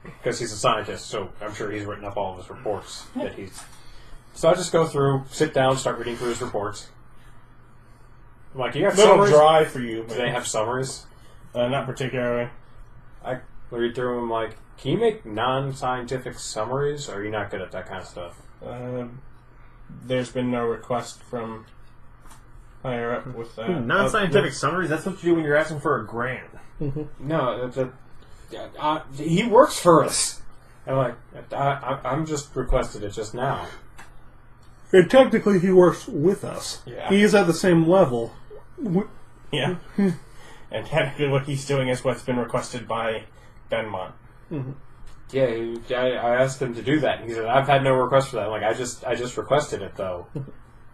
because he's a scientist, so I'm sure he's written up all of his reports that he's. So I just go through, sit down, start reading through his reports. I'm like, you have A little summaries? dry for you, Do but they have summaries? not particularly. I read through them. I'm like, can you make non-scientific summaries? Or are you not good at that kind of stuff? There's been no request from higher up with that. Non-scientific summaries? That's what you do when you're asking for a grant. No, he works for us. I'm like, I'm just requested it just now. And technically, he works with us. Yeah. He is at the same level. Yeah. And technically what he's doing is what's been requested by Benmont. Yeah, I asked him to do that. And he said, I've had no request for that. I'm like, I just requested it though.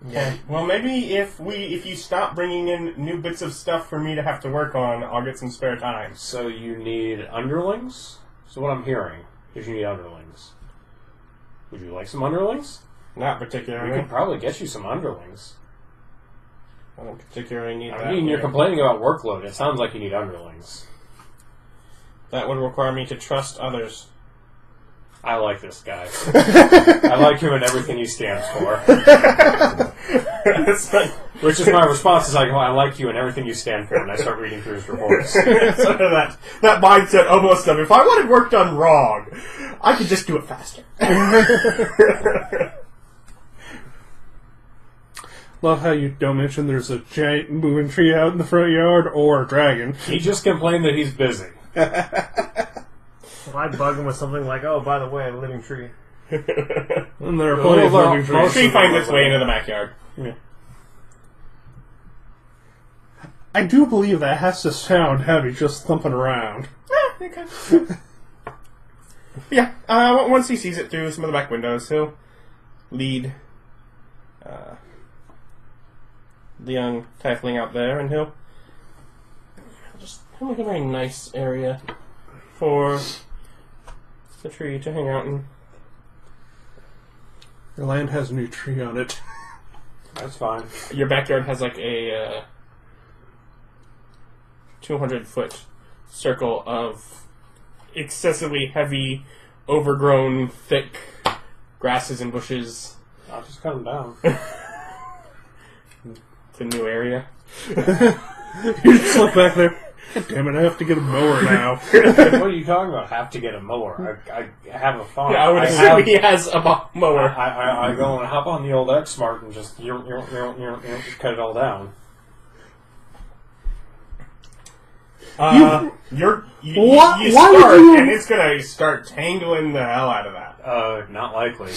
Yeah. Well, maybe if you stop bringing in new bits of stuff for me to have to work on, I'll get some spare time. So you need underlings? So what I'm hearing is you need underlings. Would you like some underlings? Not We particularly. could probably get you some underlings. I don't particularly need that. I mean, you're here. complaining about workload. It sounds like you need underlings. That would require me to trust others. I like this guy. I like him and everything he stands for. It's like, Which is my response is like, well, I like you and everything you stand for, and I start reading through his reports. sort of that mindset almost of, if I wanted work done wrong, I could just do it faster. Love how you don't mention there's a giant moving tree out in the front yard or a dragon. He just complained that he's busy. If I bug him with something like, oh, by the way, a living tree. And there are plenty of Well, moving most- trees. Tree finds its way into the backyard. I do believe that has to sound heavy just thumping around. Yeah, once he sees it through some of the back windows, he'll lead the young tiefling out there, and he'll make a very nice area for the tree to hang out in. Your land has a new tree on it. That's fine. Your backyard has like a 200-foot circle of excessively heavy, overgrown, thick grasses and bushes. I'll just cut him down. It's a new area. You just look back there. God damn it, I have to get a mower now. What are you talking about? Have to get a mower. I have a farm. Yeah, I would assume have- he has a mower. I go and hop on the old X-Smart and just cut it all down. You Why start, would you- and it's gonna start tangling the hell out of that. Not likely.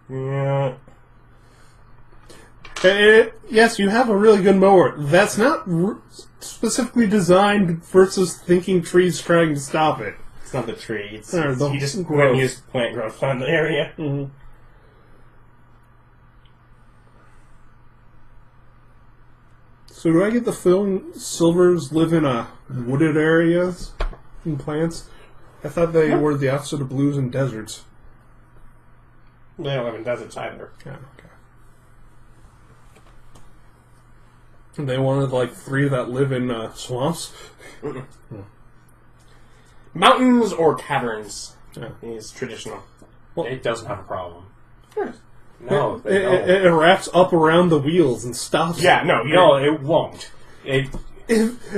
Yeah. Yes, you have a really good mower. That's not specifically designed versus thinking trees trying to stop it. It's not the tree. It's The you just growth. use plant growth on the area. Mm-hmm. So do I get the feeling silvers live in wooded areas and plants? I thought they were the opposite of blues and deserts. They don't live in deserts either. Yeah, okay. And they wanted like 3 that live in swamps? Mountains or caverns Yeah. is traditional. It doesn't have a problem. Sure. No, It wraps up around the wheels and stops. Yeah, no, no, it won't.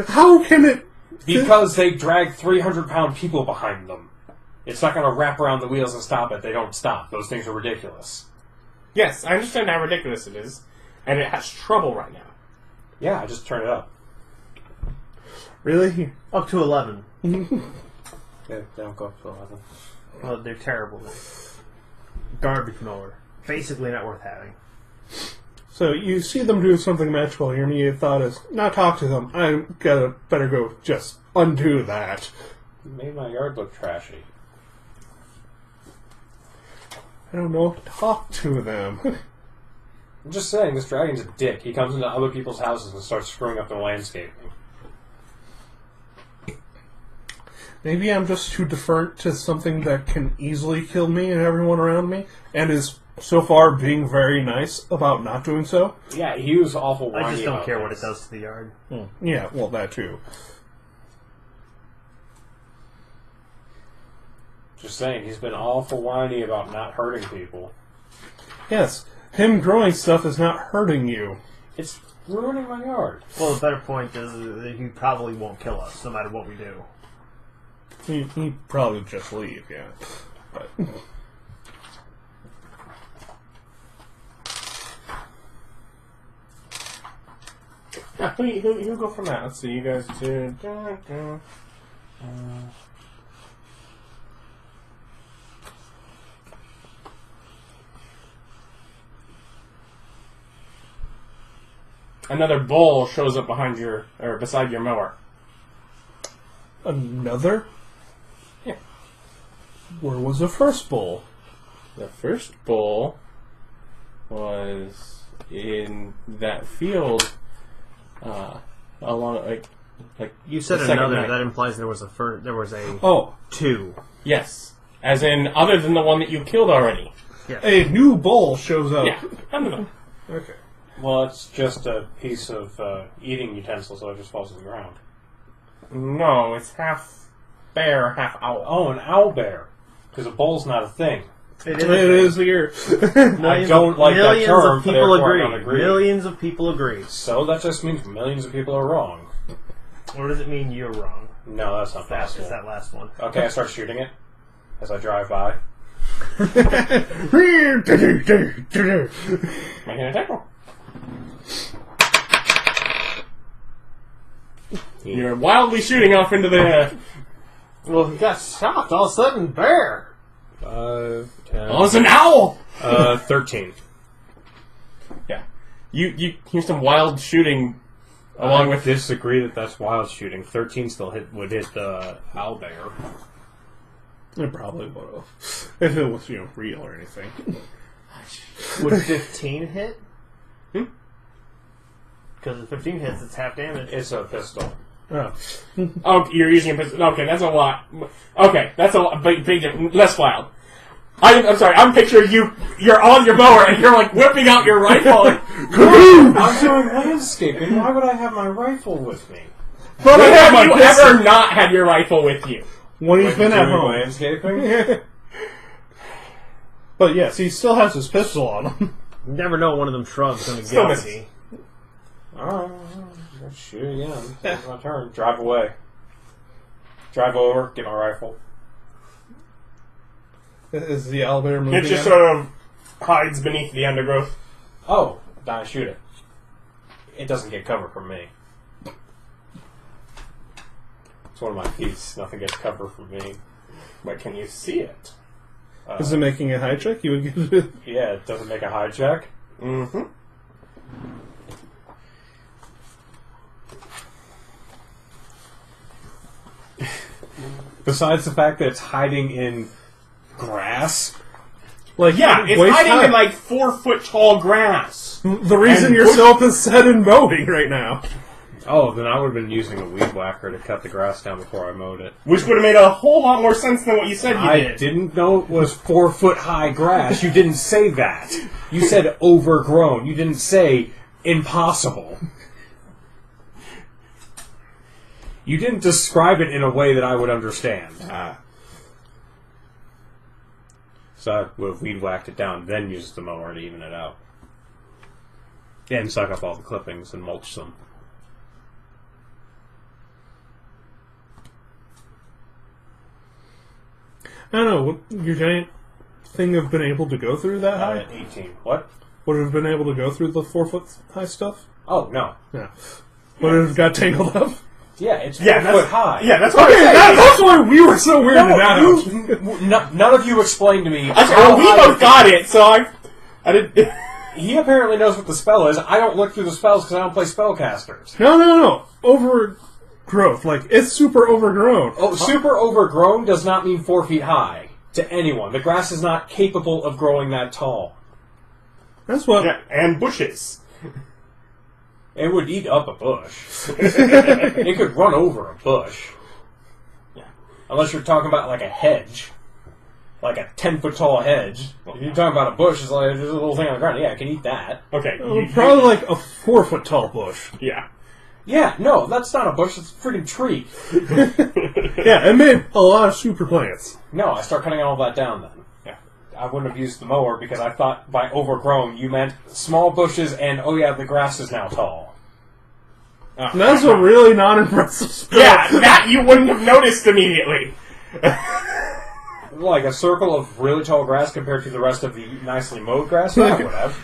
How can it... Because they drag 300-pound people behind them. It's not going to wrap around the wheels and stop it. They don't stop. Those things are ridiculous. Yes, I understand how ridiculous it is, and it has trouble right now. Yeah, I just turn it up. Really? Up to 11. Yeah, they don't go up to 11. Oh, they're terrible. Garbage mower. Basically not worth having. So you see them do something magical here, and your thought is, not talk to them. I'm gonna better go just undo that. It made my yard look trashy. I don't know. Talk to them. I'm just saying, this dragon's a dick. He comes into other people's houses and starts screwing up their landscaping. Maybe I'm just too deferent to something that can easily kill me and everyone around me, and is so far being very nice about not doing so. Yeah, he was awful whiny I just don't about care what it this. does to the yard. Yeah, well, that too. Just saying, he's been awful whiny about not hurting people. Yes, him growing stuff is not hurting you. It's ruining my yard. Well, the better point is that he probably won't kill us, no matter what we do. He'd probably just leave, yeah. But... Yeah, who go from that? Let's see, you guys do... Another bull shows up behind your, or beside your mower. Another? Yeah. Where was the first bull? The first bull was in that field, along like You said the second another. night. That implies there was a Oh, 2. Yes, as in other than the one that you killed already. a new bull shows up. Yeah, I don't know. Okay. Well, it's just a piece of eating utensil, so it just falls to the ground. No, it's half bear, half owl. Oh, an owlbear. Because a bull's not a thing. It is here. I don't like that millions term, of people therefore I agree. don't agree. Millions of people agree. So that just means millions of people are wrong. Or does it mean you're wrong? No, that's not That possible. is that last one. Okay, I start shooting it as I drive by. Making an attack roll. You're wildly shooting off into the... Well, he got shocked all of a sudden. Bear! 10, Oh, it's an owl! 13. Yeah. You hear some wild shooting along with... disagree that that's wild shooting. 13 still would hit the owlbear. It probably would have. If it was, real or anything. Would 15 hit? Hmm? Because if 15 hits, it's half damage. It's a pistol. Oh. Oh, you're using a pistol. Okay, that's a lot. Okay, that's a lot. Big, less wild. I'm sorry, I'm picturing you're on your mower and you're like whipping out your rifle. I'm doing landscaping. Why would I have my rifle with me? But When have you ever not had your rifle with you? When he's been at Doing home. landscaping? But yes, he still has his pistol on him. You never know one of them shrugs going to Still get misses. me. Alright, let's shoot again. It's my turn. Drive away. Drive over, get my rifle. Is the owlbear moving? It just at sort of hides beneath the undergrowth. Oh, then I shoot it. It doesn't get cover from me. It's one of my feats. Nothing gets cover from me. But can you see it? Is it making a high check? You would give it. Yeah, it doesn't make a high check. Mm-hmm. Besides the fact that it's hiding in grass. Like, Yeah, it's waist hiding high. in like 4-foot tall grass. The reason and you're bush- so upset and mowing right now. Oh, then I would have been using a weed whacker to cut the grass down before I mowed it. Which would have made a whole lot more sense than what you said you I did. didn't know it was 4-foot high grass. You didn't say that. You said overgrown. You didn't say impossible. You didn't describe it in a way that I would understand. So I would have weed whacked it down, then used the mower to even it out. And suck up all the clippings and mulch them. I don't know, would your giant thing have been able to go through that high? 18. What? Would it have been able to go through the 4-foot high stuff? Oh, no. Yeah. Would it have got tangled up? Yeah, it's 4 Yeah, foot high. Yeah, that's what Okay, I'm saying. that's why we were so weirded out. None of you explained to me. Well, we high both got it, so I didn't... He apparently knows what the spell is. I don't look through the spells because I don't play spellcasters. No. Overgrowth. Like, it's super overgrown. Oh, super overgrown does not mean 4 feet high to anyone. The grass is not capable of growing that tall. That's what... Yeah, and bushes. It would eat up a bush. It could run over a bush. Yeah. Unless you're talking about like a hedge. Like a 10-foot tall hedge. If you're talking about a bush, it's like there's a little thing on the ground. Yeah, I can eat that. Okay. Probably like a 4-foot tall bush. Yeah. Yeah, no, that's not a bush. It's a freaking tree. Yeah, it made a lot of super plants. No, I start cutting all that down then. Yeah. I wouldn't have used the mower because I thought by overgrown you meant small bushes and, oh yeah, the grass is now tall. Oh, And that's a really non-impressive spell. Yeah, that you wouldn't have noticed immediately. Like a circle of really tall grass compared to the rest of the nicely mowed grass? Yeah, I would have.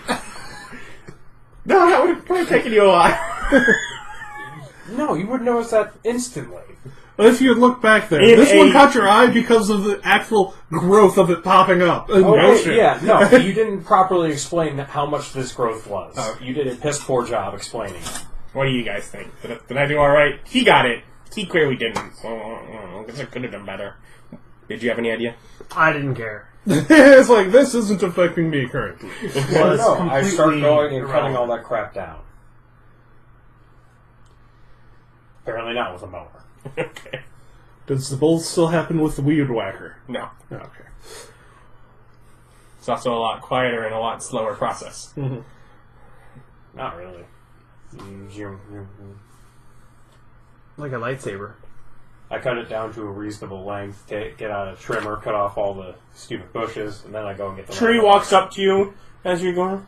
No, that would have probably taken you a while. No, you would notice that instantly. But if you had looked back there, In this a- one caught your eye because of the actual growth of it popping up. In motion. Yeah, no, you didn't properly explain how much this growth was. You did a piss poor job explaining. What do you guys think? Did I do alright? He got it. He clearly didn't. So, I guess I could have done better. Did you have any idea? I didn't care. It's like, this isn't affecting me currently. Was No, I start completely going and cutting irrelevant. all that crap down. Apparently not with a mower. Okay. Does the bull still happen with the weed whacker? No. Okay. It's also a lot quieter and a lot slower process. Not really. Like a lightsaber. I cut it down to a reasonable length, get out a trimmer, cut off all the stupid bushes, and then I go and get the Tree lawnmower. walks up to you as you're going.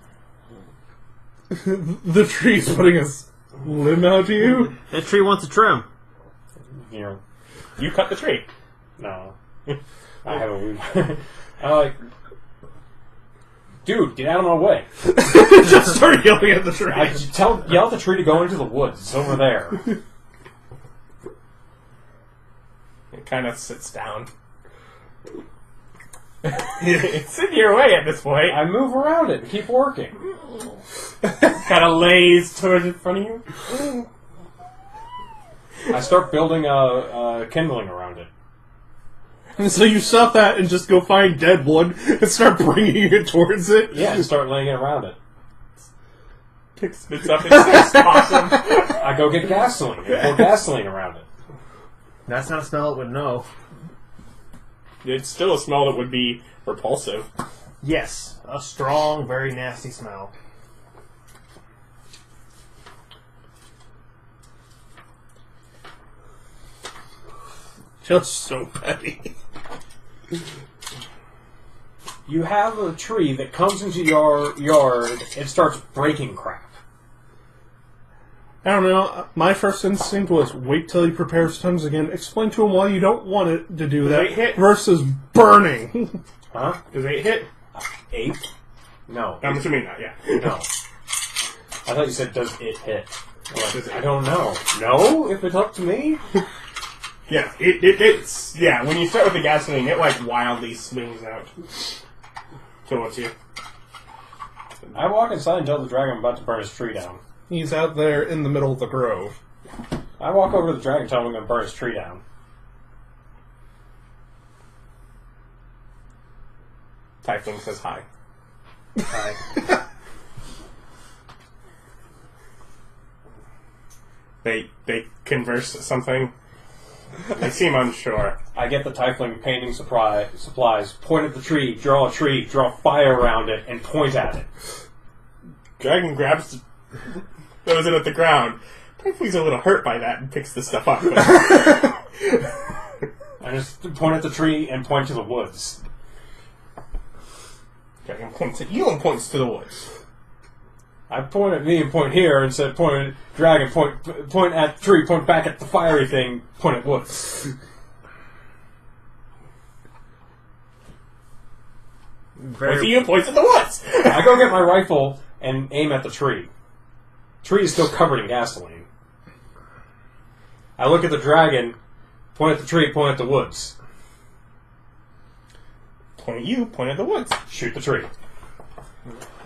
The tree's putting a limb out to you? That tree wants a trim. You know, You cut the tree. no. I have a weed. I'm like, dude, get out of my way. Just start yelling at the tree. Yell at the tree to go into the woods. It's over there. It kind of sits down. It's in your way at this point. I move around it and keep working. Kind of lays towards in front of you. I start building a kindling around it. And so you stop that and just go find dead wood and start bringing it towards it? Yeah, and start laying it around it. Picks it up and says, awesome. I go get gasoline and pour gasoline around it. That's not a smell it would know. It's still a smell that would be repulsive. Yes, a strong, very nasty smell. Just so petty. You have a tree that comes into your yard and starts breaking crap. I don't know. My first instinct was wait till he prepares tons again. Explain to him why you don't want it to do that Wait, hit. versus burning. Huh? Does it hit? 8? No. I'm assuming not, yeah. No. I thought you said, does it hit? I'm like, Does it I don't know. No? If it's up to me? Yeah, it's when you start with the gasoline, it like wildly swings out towards you. I walk inside and tell the dragon I'm about to burn his tree down. He's out there in the middle of the grove. I walk over to the dragon and tell him I'm going to burn his tree down. Tiefling says hi. Hi. They converse something. They seem unsure. I get the tiefling painting supplies, point at the tree, draw fire around it, and point at it. Dragon grabs, throws it at the ground. Tiefling's a little hurt by that and picks the stuff up. I just point at the tree and point to the woods. Dragon points at you and points to the woods. I point at me and point here, and said point at dragon, point at the tree, point back at the fiery thing, point at woods. Points at you and points at the woods. I go get my rifle and aim at the tree. Tree is still covered in gasoline. I look at the dragon, point at the tree, point at the woods. Point at you, point at the woods. Shoot the tree.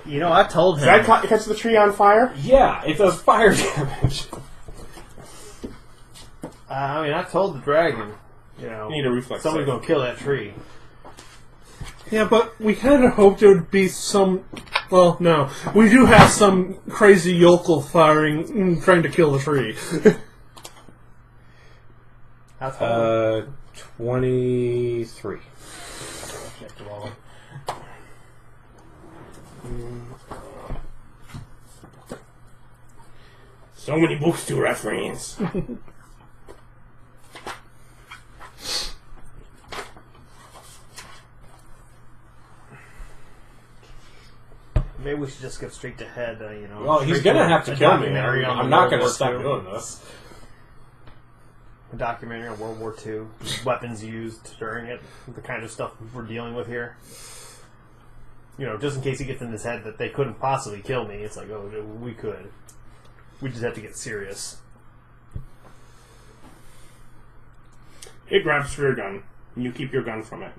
You know, I told him. Does that catch the tree on fire? Yeah, it does fire damage. I told the dragon, You need a reflex somebody's save. gonna kill that tree. Yeah, but we kind of hoped it would be some... Well, no. We do have some crazy yokel firing, trying to kill the tree. I told him. 23. So many books to reference. Maybe we should just get straight to head, Well, he's straight gonna to have to a kill me. documentary on I'm the not World gonna War stop II. doing this. A documentary on World War II, weapons used during it, the kind of stuff we're dealing with here. Just in case he gets in his head that they couldn't possibly kill me, it's like, oh, we could. We just have to get serious. It grabs for your gun. You keep your gun from it.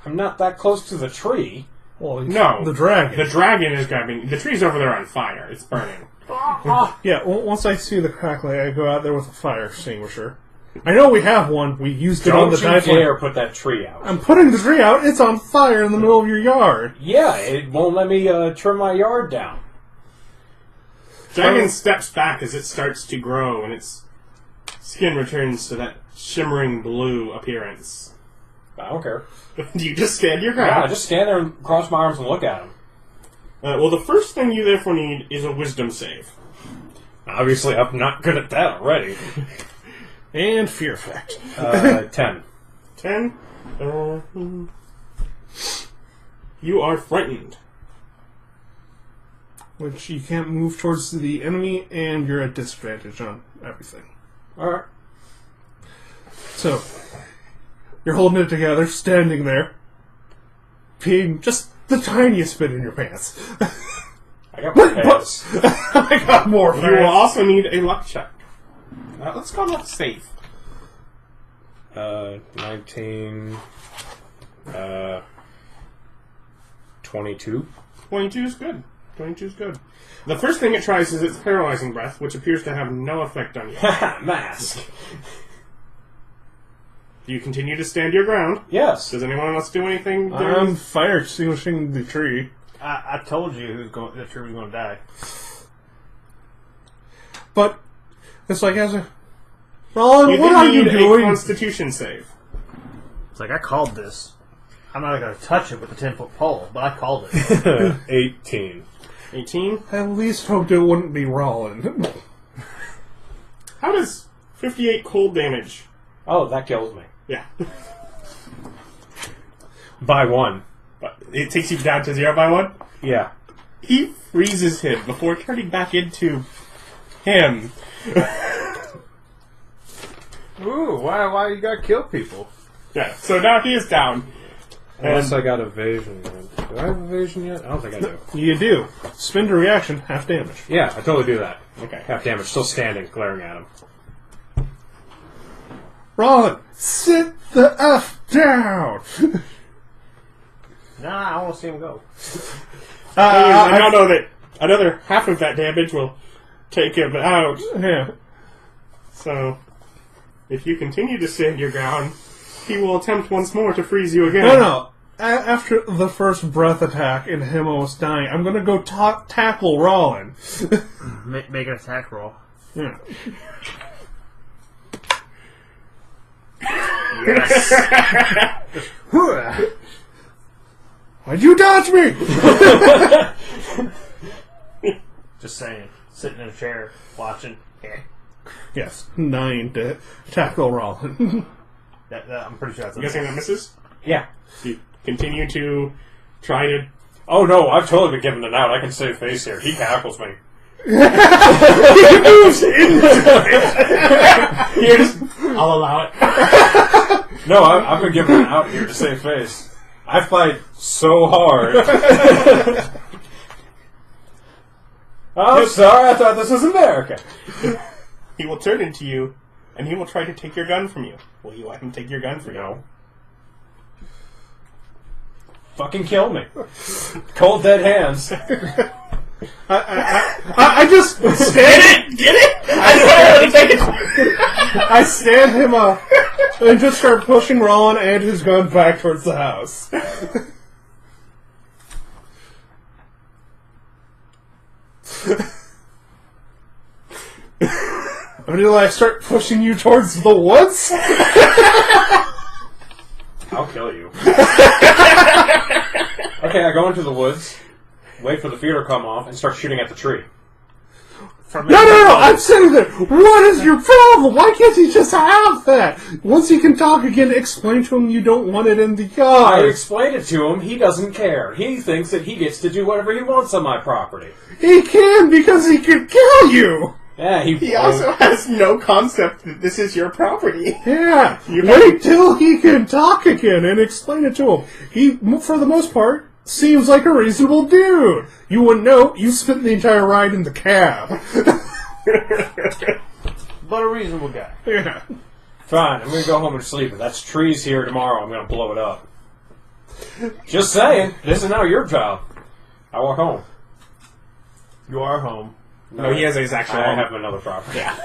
I'm not that close to the tree. Well, No. the dragon. The dragon is grabbing... The tree's over there on fire. It's burning. Yeah, once I see the crackling, I go out there with a fire extinguisher. I know we have one. We used it on Don't the you dive. dare put that tree out. I'm putting the tree out. It's on fire in the middle of your yard. Yeah, it won't let me trim my yard down. Dragon steps back as it starts to grow, and its skin returns to that shimmering blue appearance. I don't care. Do you just stand your Yeah, ground? just stand there and cross my arms and look at him. Well, the first thing you therefore need is a wisdom save. Obviously, I'm not good at that already. And fear effect. 10. 10. You are frightened. Which you can't move towards the enemy, and you're at disadvantage on everything. Alright. So, you're holding it together, standing there, peeing just the tiniest bit in your pants. I got my pants. I got more You will pants. also need a luck check. Let's go luck save. 19. 22. 22 is good. 22 is good. The first thing it tries is its paralyzing breath, which appears to have no effect on you. Haha, mask. Do you continue to stand your ground? Yes. Does anyone else do anything? I'm fire extinguishing the tree. I told you the tree was going to die. But, it's like, as a... Rolen, You what then are you need a doing? Constitution save. It's like, I called this. I'm not going to touch it with a 10-foot pole, but I called it. 18. 18. I at least hoped it wouldn't be Rolen. How does 58 cold damage? Oh, that kills me. Yeah. By 1. But it takes you down to 0 by 1? Yeah. He freezes him before turning back into him. Ooh, why you gotta kill people? Yeah, so now he is down. Unless I got evasion. Do I have evasion yet? I don't think I do. You do. Spin to reaction, half damage. Yeah, I totally do that. Okay. Half damage, still standing, glaring at him. Rolen, sit the F down! Nah, I want to see him go. I now know that another half of that damage will take him out. Yeah. So, if you continue to stand your ground, he will attempt once more to freeze you again. No. After the first breath attack and him almost dying, I'm gonna go tackle Rolen. Make an attack roll. Yeah. Yes. Why'd you dodge me? Just saying. Sitting in a chair, watching. Yes, 9 to tackle Rolen. I'm pretty sure that's I'm guessing that misses? Yeah. You continue to try to... Oh no, I've totally been given an out. I can save face here. He tackles me. He moves into it! You're just... I'll allow it. No, I've been given an out here to save face. I fight so hard. I'm sorry, I thought this was America. He will turn into you, and he will try to take your gun from you. Will you let him take your gun from you? No. Fucking kill me. Cold dead hands. I just stand Get it? I swear to take it! I stand him up and just start pushing Rolen and his gun back towards the house. Until I start pushing you towards the woods? I'll kill you. Okay, I go into the woods, wait for the fear to come off, and start shooting at the tree. No, I'm sitting there. What is your problem? Why can't you just have that? Once he can talk again, explain to him you don't want it in the I yard. explained it to him. He doesn't care. He thinks that he gets to do whatever he wants on my property. He can because he could kill you. Yeah, He also has no concept that this is your property. Yeah. You Wait till he can talk again and explain it to him. He, for the most part, seems like a reasonable dude. You wouldn't know. You spent the entire ride in the cab. But a reasonable guy. Yeah. Fine, I'm gonna go home and sleep. If that's trees here tomorrow, I'm gonna blow it up. Just saying, this is now your job. I walk home. You are home. No, he has his actual... I have another property. Yeah.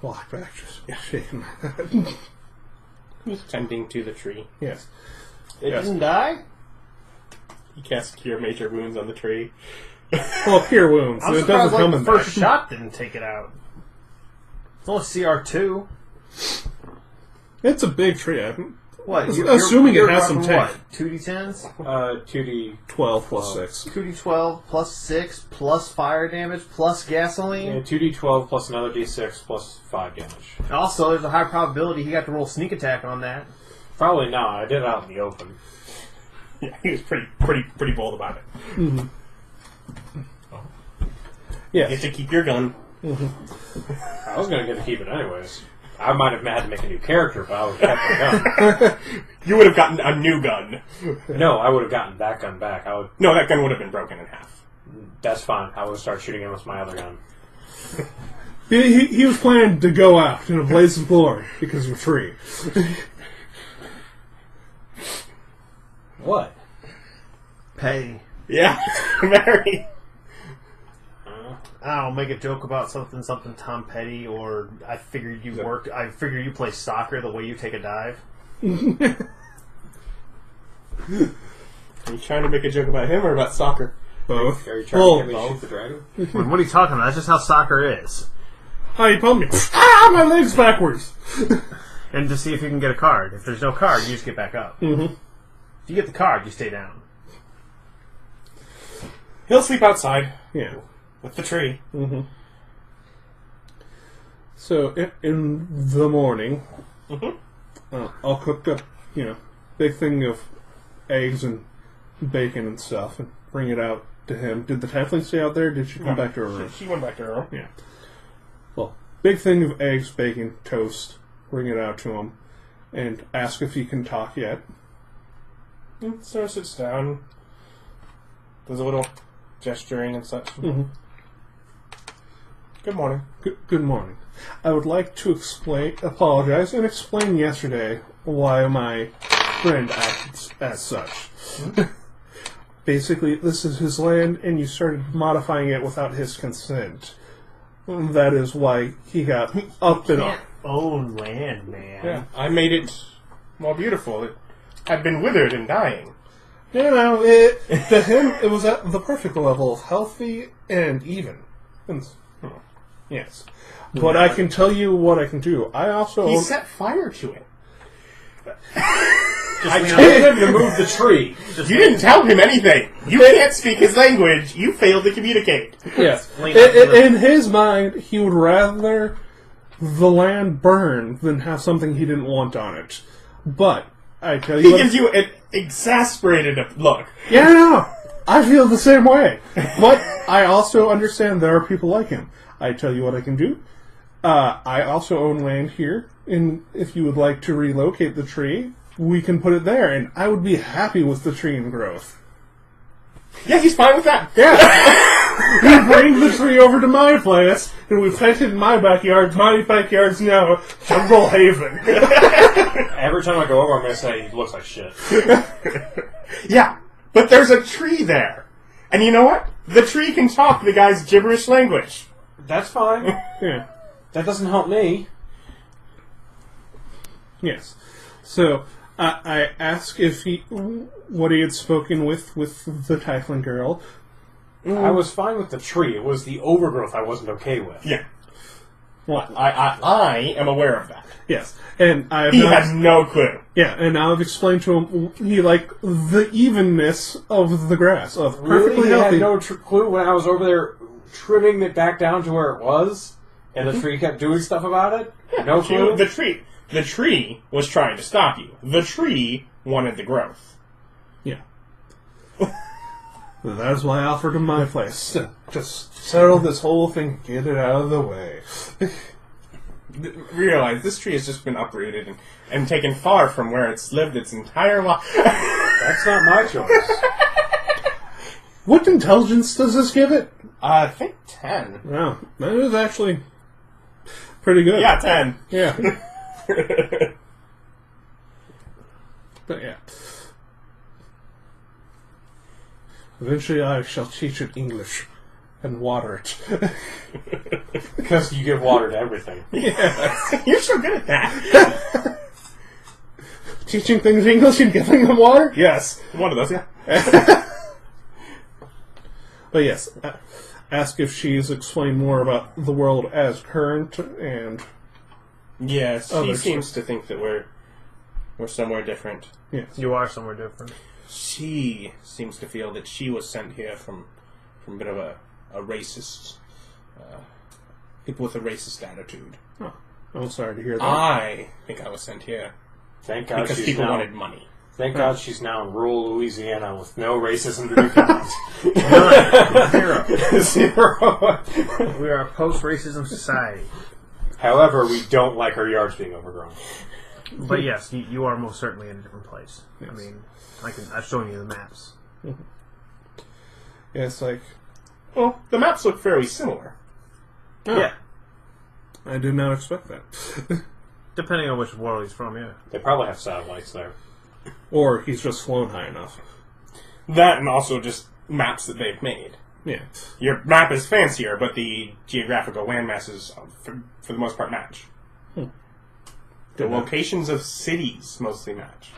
Walk back, just shaking my head. He's tending to the tree. Yes. It Yes. didn't die? He casts Cure Major Wounds on the tree. Well, pure wounds. I'm So it surprised doesn't come the in first that. shot didn't take it out. It's only CR2. It's a big tree. What? Assuming it has some rocking tank. what? 2d10s? 2D... 12 plus 6. 2d12 plus 6 plus fire damage plus gasoline. Yeah, 2D12 plus another D6 plus 5 damage. Also, there's a high probability he got to roll sneak attack on that. Probably not. I did it out in the open. Yeah, he was pretty bold about it. Mm-hmm. You Yes. get to keep your gun. I was gonna get to keep it anyways. I might have had to make a new character, but I would have kept my gun. You would have gotten a new gun. No, I would have gotten that gun back. No, that gun would have been broken in half. That's fine. I would start shooting him with my other gun. He was planning to go out in a blaze of glory because of a tree. What? Pay. Yeah, very. I don't know, make a joke about something Tom Petty, or I figured you play soccer the way you take a dive. Are you trying to make a joke about him or about soccer? Both. Are you trying to get me to shoot the dragon? What are you talking about? That's just how soccer is. Oh, you pumped me. Ah, my leg's backwards. And to see if you can get a card. If there's no card, you just get back up. Mm-hmm. If you get the card, you stay down. He'll sleep outside Yeah. with the tree. Mm-hmm. So, in the morning, I'll cook up, big thing of eggs and bacon and stuff and bring it out to him. Did the tiefling stay out there or did she come back to her room? She went back to her room. Yeah. Well, big thing of eggs, bacon, toast, bring it out to him and ask if he can talk yet. So sits down, does a little gesturing and such. Mm-hmm. Good morning. Good morning. I would like to apologize, and explain yesterday why my friend acted as such. Basically, this is his land, and you started modifying it without his consent. That is why he got up and up. Own land, man. Yeah, I made it more beautiful. It had been withered and dying. You know, to him, it was at the perfect level of healthy and even. And, yes. But I can tell you what I can do. I also... He set fire to it. I told him to move the tree. You didn't tell him anything. You can't speak his language. You failed to communicate. Yes. In his mind, he would rather the land burn than have something he didn't want on it. But, I tell you He gives you an exasperated look. Yeah, no, I feel the same way. But I also understand there are people like him. I tell you what I can do. I also own land here, and if you would like to relocate the tree, we can put it there, and I would be happy with the tree and growth. Yeah, he's fine with that. Yeah. We bring the tree over to my place, and we plant it in my backyard. My backyard's now Jungle Haven. Every time I go over, I'm going to say, he looks like shit. Yeah, but there's a tree there. And you know what? The tree can talk the guy's gibberish language. That's fine. Yeah. That doesn't help me. Yes. So, I asked if what he had spoken with the Tiefling girl. I was fine with the tree. It was the overgrowth I wasn't okay with. Yeah. Well, I am aware of that. yes. And I have He has no clue. Yeah, and now I've explained to him he liked the evenness of the grass, of perfectly Really? He healthy. had no clue when I was over there trimming it back down to where it was, and the tree kept doing stuff about it? No clue? The tree was trying to stop you. The tree wanted the growth. Yeah. That's why I offered him my place. Just settle this whole thing, get it out of the way. Realize this tree has just been uprooted and taken far from where it's lived its entire life. That's not my choice. What intelligence does this give it? I think 10. Wow, that is actually pretty good. Yeah, 10. Yeah. But yeah. Eventually I shall teach it English and water it. Because you give water to everything. You're so good at that. Teaching things English and giving them water? Yes. One of those, yeah. But yes, ask if she's explained more about the world as current and... Yes, she Others. seems to think that we're somewhere different. Yes. You are somewhere different. She seems to feel that she was sent here from a bit of a racist... people with a racist attitude. Oh, I'm sorry to hear that. I think I was sent here Thank God because she's people now, wanted money. Thank God she's now in rural Louisiana with no racism to be found. Zero. Zero. We are a post-racism society. However, we don't like her yards being overgrown. But yes, you are most certainly in a different place. Yes. I mean, I've shown you the maps. Yeah, it's like... Well, the maps look fairly similar. Oh, Yeah. I did not expect that. Depending on which world he's from, yeah. They probably have satellites there. Or he's just flown high enough. That and also just maps that they've made. Yeah. Your map is fancier, but the geographical landmasses, for the most part, match. The locations of cities mostly match.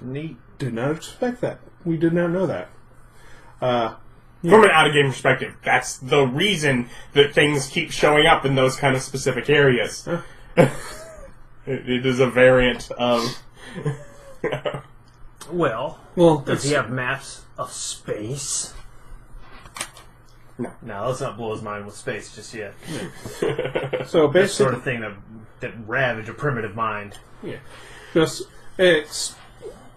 Neat. Did not expect that. We did not know that. From an out-of-game perspective, that's the reason that things keep showing up in those kind of specific areas. It is a variant of... Well, Well, does he have maps of space? No. No, let's not blow his mind with space just yet. so That basically, sort of thing that ravage a primitive mind. yeah, just it's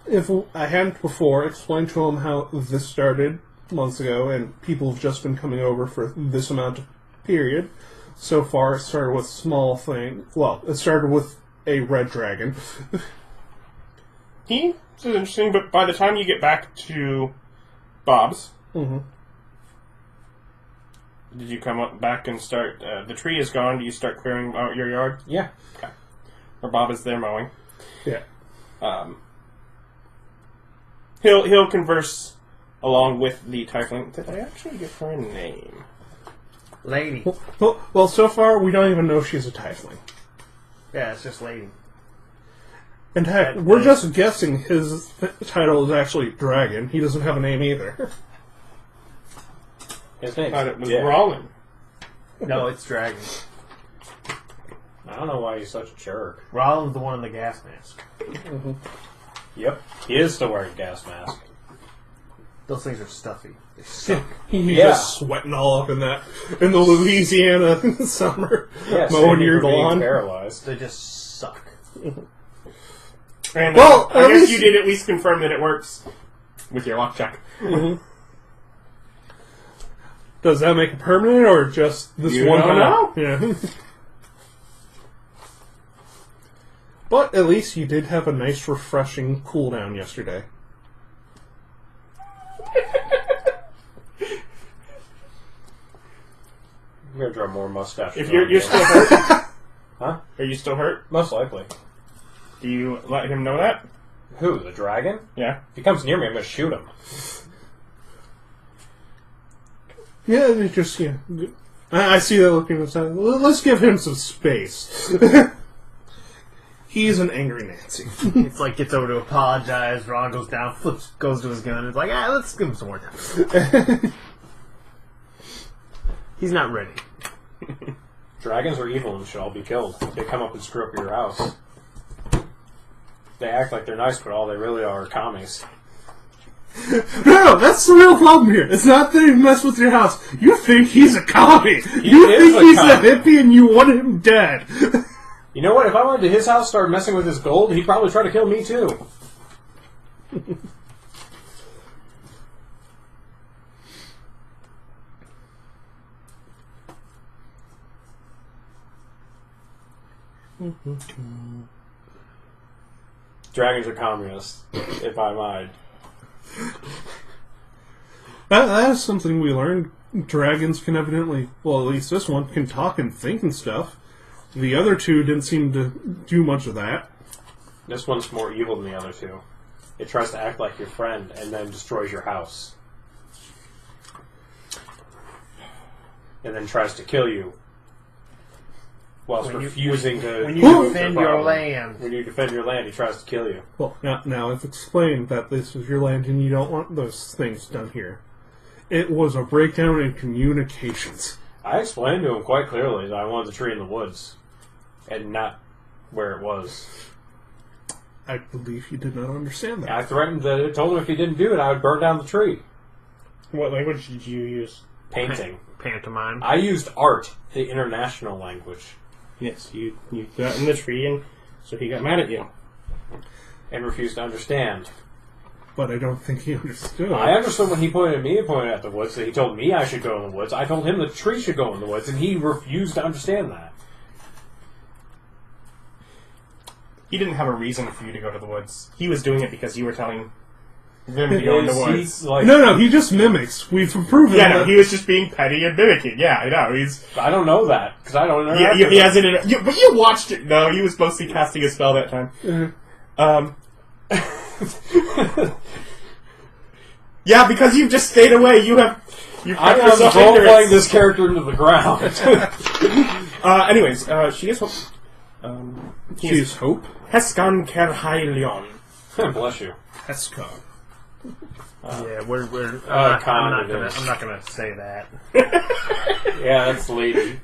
if I hadn't before explained to him how this started months ago, and people have just been coming over for this amount of period. So far, it started with small thing. Well, it started with a red dragon. This is interesting, but by the time you get back to Bob's, Mm-hmm. Did you come up back and start? The tree is gone. Do you start clearing out your yard? Yeah. Okay. Or Bob is there mowing. Yeah. He'll converse along with the tiefling. Did I actually give her a name? Lady. Well, so far we don't even know she's a tiefling. Yeah, it's just lady. In fact, we're just guessing his title is actually Dragon. He doesn't have a name either. His name. I thought it was Rolen. No, it's Dragon. I don't know why he's such a jerk. Roland's the one in the gas mask. Mm-hmm. Yep. He is still wearing a gas mask. Those things are stuffy. They suck. He's Yeah. just sweating all up in the Louisiana summer, Yeah, mowing your being lawn. paralyzed. They just suck. And, Well, I at guess least- you did at least confirm that it works with your lock check. Mm-hmm. Does that make it permanent or just this You one don't time? know. Yeah. But at least you did have a nice, refreshing cooldown yesterday. I'm gonna draw more mustache. If you're still hurt, Huh? are you still hurt? Most likely. Do you let him know that? Who? The dragon? Yeah. If he comes near me, I'm gonna shoot him. Yeah, it just, yeah. I see that looking at the side. Let's give him some space. He's an angry Nancy. It's like gets over to apologize. Ron goes down, goes to his gun. It's like, let's give him some more time. He's not ready. Dragons are evil and should all be killed. They come up and screw up your house. They act like they're nice, but all they really are commies. No, that's the real problem here. It's not that he messed with your house. You think he's a commie. You is think a he's commie. a hippie and you want him dead. You know what? If I went to his house, started messing with his gold, he'd probably try to kill me too. Dragons are communists, if I mind. That is something we learned. Dragons can evidently, well, at least this one, can talk and think and stuff. The other two didn't seem to do much of that. This one's more evil than the other two. It tries to act like your friend and then destroys your house. And then tries to kill you. Whilst refusing to... When you remove the defend your problem. land. When you defend your land, he tries to kill you. Well, now I've explained that this is your land and you don't want those things done here. It was a breakdown in communications. I explained to him quite clearly that I wanted the tree in the woods. And not where it was. I believe you did not understand that. I threatened that I told him if he didn't do it, I would burn down the tree. What language did you use? Painting. Pantomime. I used art, the international language. Yes, you got in the tree, and so he got mad at you. And refused to understand. But I don't think he understood. I understood when he pointed at me and pointed at the woods that he told me I should go in the woods. I told him the tree should go in the woods, and he refused to understand that. He didn't have a reason for you to go to the woods. He was doing it because you were telling him to go in the woods. He's like, No, he just mimics. We've proven Yeah, no, that. he was just being petty and mimicking. Yeah, I know. He's I don't know that because I don't know. he hasn't. But you watched it. No, he was mostly casting a spell that time. Yeah, because you've just stayed away. You have. I am role playing this character into the ground. Anyways, she is. She's Hope. Heskan Kerhailion. Bless you. Heskan. Yeah, we're. Kind of I'm not gonna say that. Yeah, that's lady.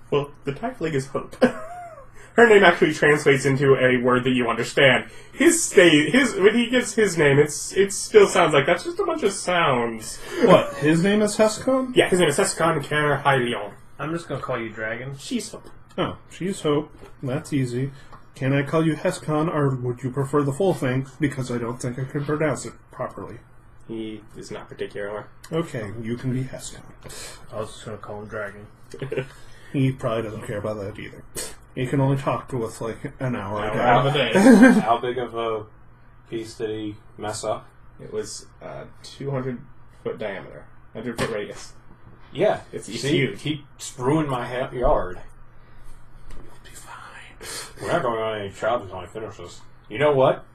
Well, the tiefling is Hope. Her name actually translates into a word that you understand. When he gives his name, it still sounds like that's just a bunch of sounds. What? His name is Heskan? Yeah, his name is Heskan Kerhailion. I'm just gonna call you Dragon. She's Hope. Oh, she's Hope. That's easy. Can I call you Heskan, or would you prefer the full thing? Because I don't think I can pronounce it properly. He is not particular. Okay, you can be Heskan. I was just gonna call him Dragon. He probably doesn't care about that either. He can only talk to us like an hour a day. Out of the day. How big of a piece did he mess up? It was 200-foot diameter, 100-foot radius. Yeah, It's See, huge. He ruined my yard. You'll be fine. We're not going on any travels until I finish this. You know what?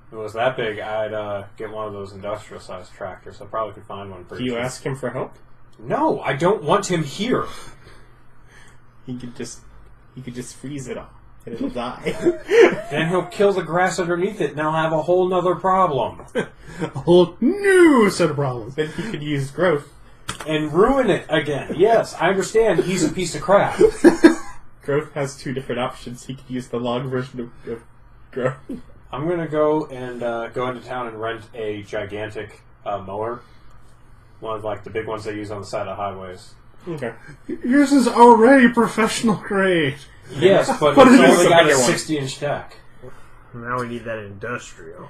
If it was that big, I'd get one of those industrial-sized tractors. I probably could find one pretty Do you cheap. ask him for help? No, I don't want him here. He could just freeze it all, and it'll die. Then he'll kill the grass underneath it, and I'll have a whole nother problem. A whole new set of problems. Then he could use growth. And ruin it again. Yes, I understand he's a piece of crap. Growth has 2 different options. He could use the long version of growth. I'm going to go and go into town and rent a gigantic mower. One of like the big ones they use on the side of highways. Okay. Yours is already professional grade. Yes, but But it's it is only a got a bigger one. 60-inch deck. Now we need that industrial.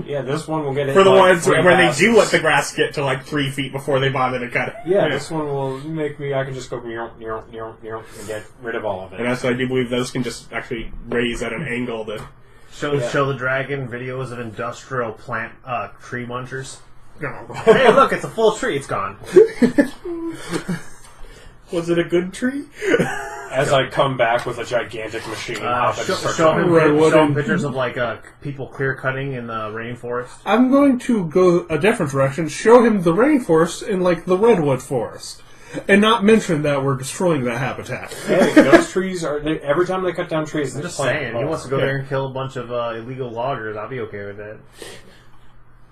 Yeah, this one will get it For the like ones 3 where they passes. do let the grass get to like 3 feet before they bother to cut it. Yeah, this one will make me. I can just go and get rid of all of And it. also, I do believe those can just actually raise at an angle to... Show the dragon videos of industrial plant tree munchers. No. Hey, look, it's a full tree. It's gone. Was it a good tree? As I come back with a gigantic machine, hop and start Show driving. him pictures of like people clear cutting in the rainforest. I'm going to go a different direction. Show him the rainforest in like the redwood forest, and not mention that we're destroying that habitat. Hey, those trees are. Every time they cut down trees, they I'm just plant saying, more. he wants to go there and kill a bunch of illegal loggers. I'll be okay with that.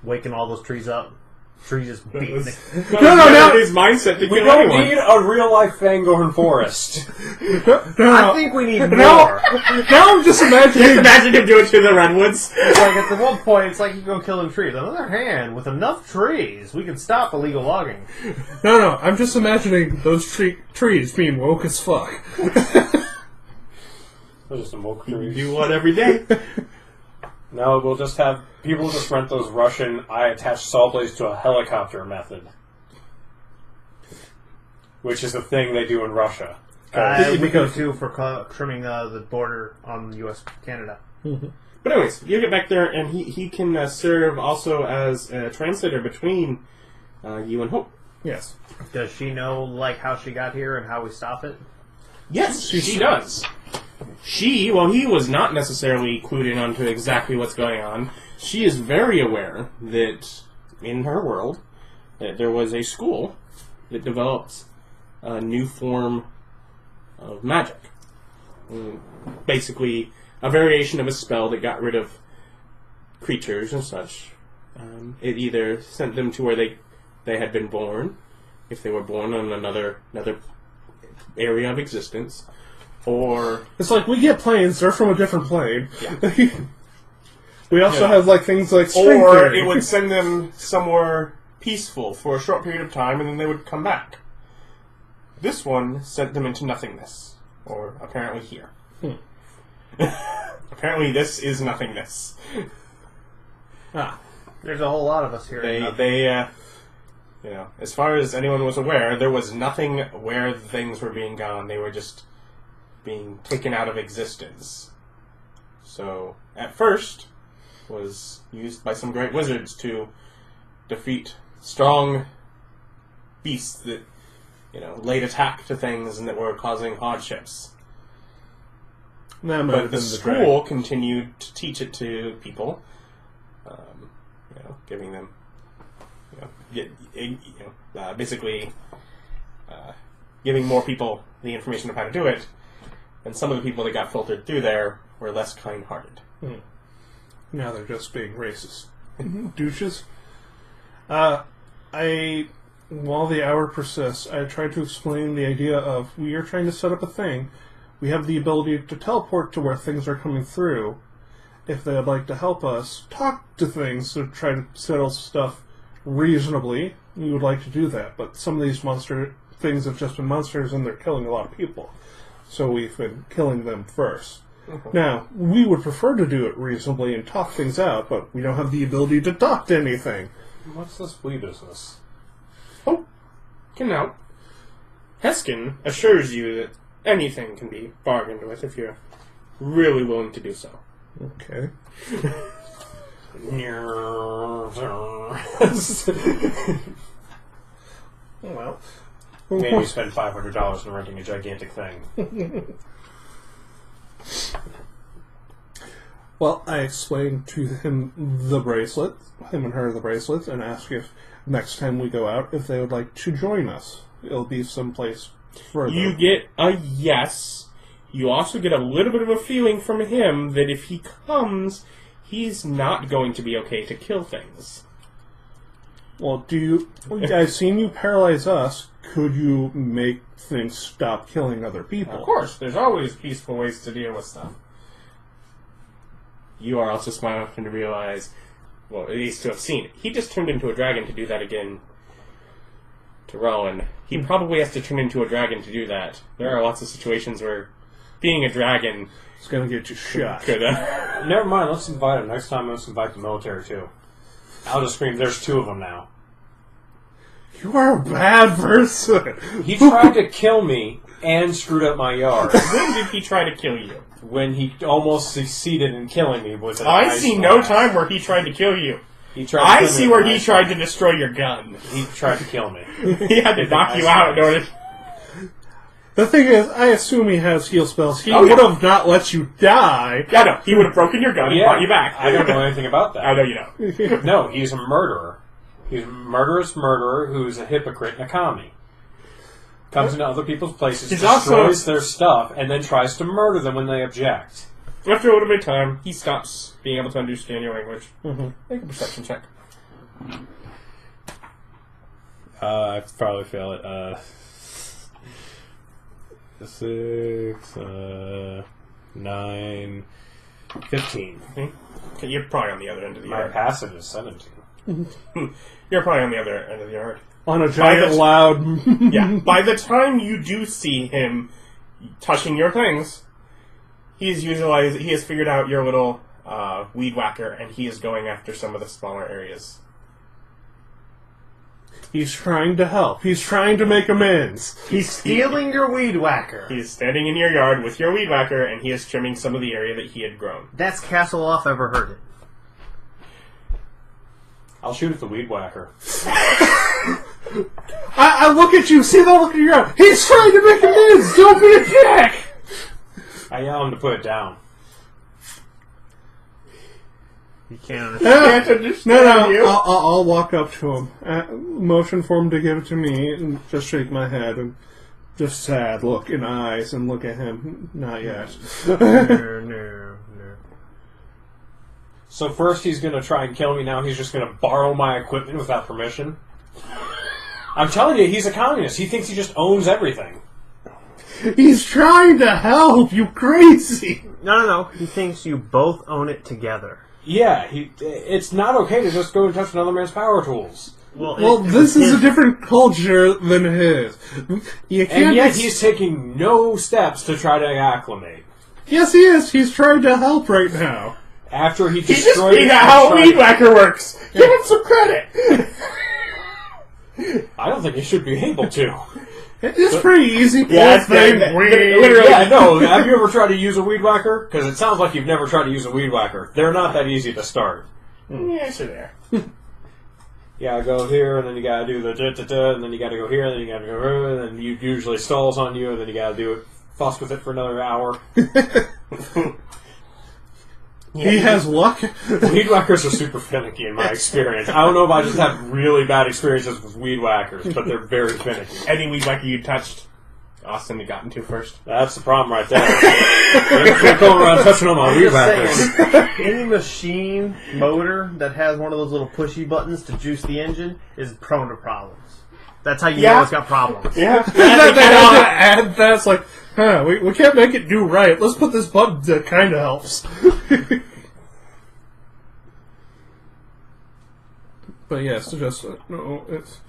Waking all those trees up. Trees just beating. No. His mindset to We kill don't anyone. need a real life Fangorn forest. I think we need more. Now I'm just imagining. Imagine him do it to the redwoods. Like at the one point, it's like you go killing trees. On the other hand, with enough trees, we can stop illegal logging. No. I'm just imagining those trees being woke as fuck. Those are some oak You trees. do one every day. No, we'll just have people just rent those Russian I attach saw blades to a helicopter method, which is a thing they do in Russia. We go too for trimming the border on U.S. Canada. But anyways, you get back there, and he can serve also as a translator between you and Hope. Yes. Does she know like how she got here and how we stop it? Yes, she does. He was not necessarily clued in onto exactly what's going on. She is very aware that in her world that there was a school that developed a new form of magic. Basically, a variation of a spell that got rid of creatures and such. It either sent them to where they had been born, if they were born on another area of existence, or It's like we get planes; they're from a different plane. Yeah. We also Yeah. have like things like string or theory. it would send them somewhere peaceful for a short period of time, and then they would come back. This one sent them into nothingness, or apparently here. Apparently, this is nothingness. There's a whole lot of us here. As far as anyone was aware, there was nothing where things were being gone. They were just being taken out of existence. So, at first, was used by some great wizards to defeat strong beasts that, laid attack to things and that were causing hardships. That might But have the been school continued to teach it to people, giving them, basically giving more people the information of how to do it. And some of the people that got filtered through there were less kind-hearted. Now they're just being racist. Douches. While the hour persists, I tried to explain the idea of we are trying to set up a thing. We have the ability to teleport to where things are coming through. If they would like to help us talk to things to try to settle stuff reasonably, we would like to do that. But some of these monster things have just been monsters and they're killing a lot of people. So we've been killing them first. Now, we would prefer to do it reasonably and talk things out, but we don't have the ability to talk to anything. What's this flea business? Oh, now, Heskan assures you that anything can be bargained with if you're really willing to do so. Okay. Well, made me spend $500 in renting a gigantic thing. Well, I explained to him the bracelet, him and her the bracelet, and asked if next time we go out, if they would like to join us. It'll be someplace further. You get a yes. You also get a little bit of a feeling from him that if he comes, he's not going to be okay to kill things. Well, I've seen you paralyze us. Could you make things stop killing other people? Of course, there's always peaceful ways to deal with stuff. You are also smart enough to realize, well, at least to have seen it. He just turned into a dragon to do that again to Rolen. He probably has to turn into a dragon to do that. There are lots of situations where being a dragon... It's going to get you shot. Could, Never mind, let's invite him. Next time, let's invite the military, too. I'll just scream, there's 2 of them now. You are a bad person. He tried to kill me and screwed up my yard. When did he try to kill you? When he almost succeeded in killing me with an I ice see no blast. time where he tried to kill you. He tried to I kill me see with where an he ice tried blast. to destroy your gun. He tried to kill me. He had to knock you out in order to... The thing is, I assume he has heal spells. He Oh, would yeah. have not let you die. Yeah, no, he would have broken your gun and brought you back. I don't know anything about that. I know you don't. No, he's a murderer. He's a murderous murderer who's a hypocrite and a commie. Comes into other people's places, He's destroys their stuff, and then tries to murder them when they object. After a little bit of time, he stops being able to understand your language. Mm-hmm. Make a perception check. I probably fail it. 6, 9, 15. Okay, you're probably on the other end of the My yard. passive is 17. You're probably on the other end of the yard. On a giant loud... Yeah. By the time you do see him touching your things, he has figured out your little weed whacker, and he is going after some of the smaller areas. He's trying to help. He's trying to make amends. He's stealing your weed whacker. He is standing in your yard with your weed whacker, and he is trimming some of the area that he had grown. That's Castle Off ever heard it. I'll shoot at the weed whacker. I look at you. See the look in your eye. He's trying to make amends. Don't be a dick. I yell him to put it down. You can't understand. No, you. I'll walk up to him, motion for him to give it to me, and just shake my head and just sad look in eyes and look at him. Not yet. No. So first he's going to try and kill me, now he's just going to borrow my equipment without permission? I'm telling you, he's a communist. He thinks he just owns everything. He's trying to help. You crazy. No. He thinks you both own it together. Yeah, it's not okay to just go and touch another man's power tools. Well, this is a different culture than his. You can't. And yet he's taking no steps to try to acclimate. Yes, he is. He's trying to help right now. After he He just destroyed figured out how weed whacker works. Give him some credit. I don't think he should be able to. It's pretty easy. Yeah, Poor thing. literally. Yeah, no. Have you ever tried to use a weed whacker? Because it sounds like you've never tried to use a weed whacker. They're not that easy to start. Yeah, sure there. You gotta go here, and then you gotta do the da-da-da, and then you gotta go here, and then you gotta go here, and then you usually stalls on you, and then you gotta do it, fuss with it for another hour. He has luck. Weed whackers are super finicky in my experience. I don't know if I just have really bad experiences with weed whackers, but they're very finicky. Any weed whacker you touched, Austin had gotten to first. That's the problem right there. You can't go around touching on my weed whackers. Any machine motor that has one of those little pushy buttons to juice the engine is prone to problems. That's how you know it's got problems. Yeah. They had to add that. It's like, we can't make it do right. Let's put this button that kind of helps. But yes, just no. It's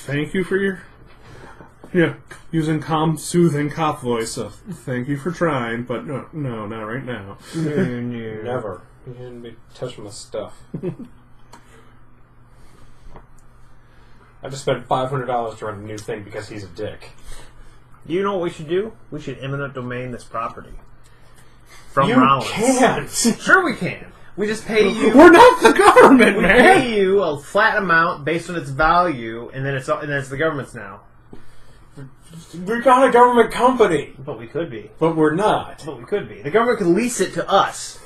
thank you for your using calm, soothing cop voice of thank you for trying, but no, not right now. Never. You shouldn't be touching my stuff. I just spent $500 to rent a new thing because he's a dick. You know what we should do? We should eminent domain this property. From You Rollins. can't! Sure we can. We just pay you. We're not the government, We man. pay you a flat amount based on its value, and then it's the government's now. We're not a government company, But we could be. but we're not. But we could be. The government could lease it to us.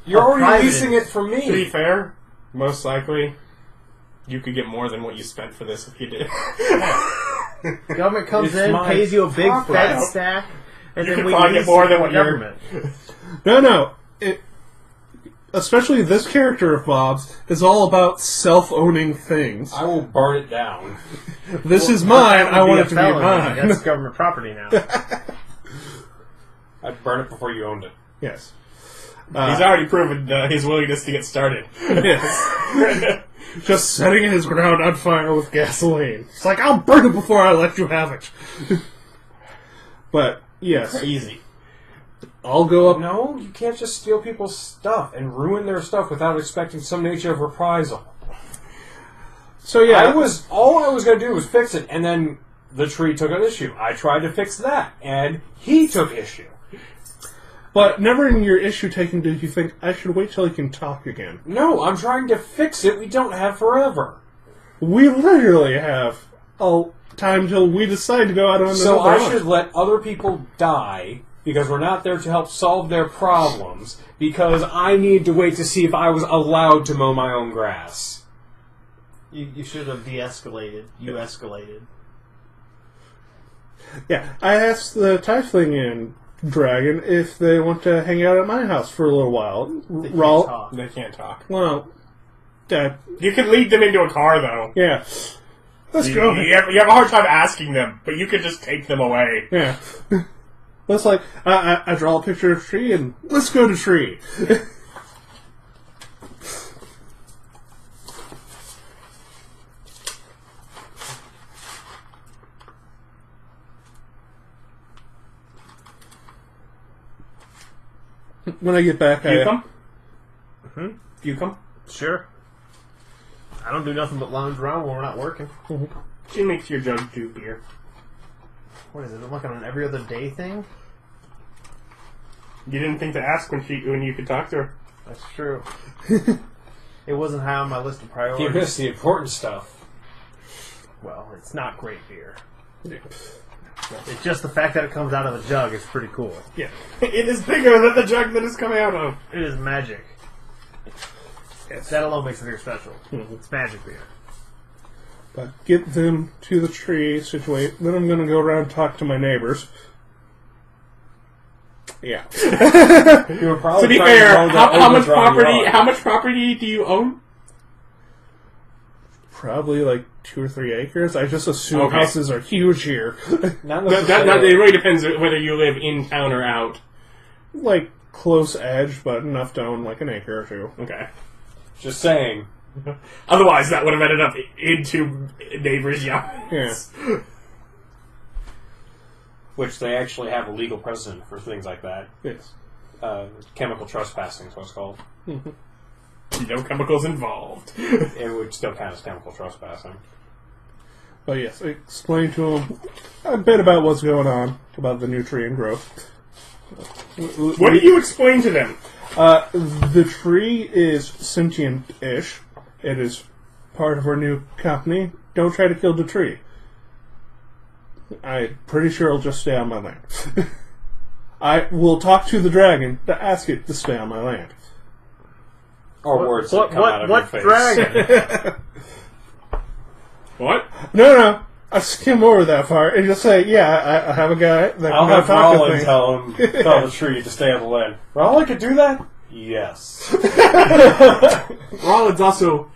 You're A already private leasing it from To be me. fair, most likely, you could get more than what you spent for this if you did. The government comes It's in, my pays you a big property. fat stack, and You then could we probably get lease more it than to what the you're- government. No. Especially this character of Bob's is all about self-owning things. I will burn it down. This is But mine. that I would want a it to felony. be mine. That's government property now. I'd burn it before you owned it. Yes. He's already proven his willingness to get started. Yes. Just setting his ground on fire with gasoline. It's like, I'll burn it before I let you have it. But, yes. Easy. I'll go up. No, you can't just steal people's stuff and ruin their stuff without expecting some nature of reprisal. So, yeah. All I was going to do was fix it, and then the tree took an issue. I tried to fix that, and he took issue. But never in your issue taking did you think, I should wait till he can talk again. No, I'm trying to fix it. We don't have forever. We literally have time till we decide to go out on another So I hunt. should let other people die because we're not there to help solve their problems because I need to wait to see if I was allowed to mow my own grass. You should have de-escalated. You escalated. Yeah, I asked the Tiefling and Dragon if they want to hang out at my house for a little while. They can't Raul, talk. They can't talk. well, Dad, You can lead them into a car, though. yeah. Let's You go. have a hard time asking them, but you could just take them away. Yeah. Let's I draw a picture of tree and let's go to tree. When I get back, You come? You come? Sure. I don't do nothing but lounge around when we're not working. She makes your jug do beer. What is it? Like an every other day thing? You didn't think to ask when you could talk to her. That's true. It wasn't high on my list of You priorities. missed the important stuff. Well, it's not great beer. It's just the fact that it comes out of the jug is pretty cool. Yeah. It is bigger than the jug that it's coming out of. It is magic. That alone makes the beer special. It's magic beer. but get them to the tree, situate. Then I'm going to go around and talk to my neighbors. Yeah. You were probably To be trying fair, to mow the how much overgrown property? yard. How much property do you own? Probably like 2 or 3 acres. I just assume Okay. houses are huge here. Not It necessarily. really depends whether you live in town or out. Like close edge, but enough to own like an acre or 2. Okay. Just saying. Otherwise, that would have ended up into neighbors' yards. Yeah. Which they actually have a legal precedent for things like that. Yes. Chemical trespassing is what it's called. No chemicals involved. It would still count as chemical trespassing. But yes, explain to them a bit about what's going on, about the nutrient growth. What do you explain to them? The tree is sentient-ish. It is part of our new company. Don't try to kill the tree. I'm pretty sure it'll just stay on my land. I will talk to the dragon to ask it to stay on my land. Or words that come out of your face. dragon? What? No. I skim over that part and just say, yeah, I have a guy that I'll can have talk to Rolen me. tell the tree to stay on the land. Rolen could do that? Yes. Rollins also...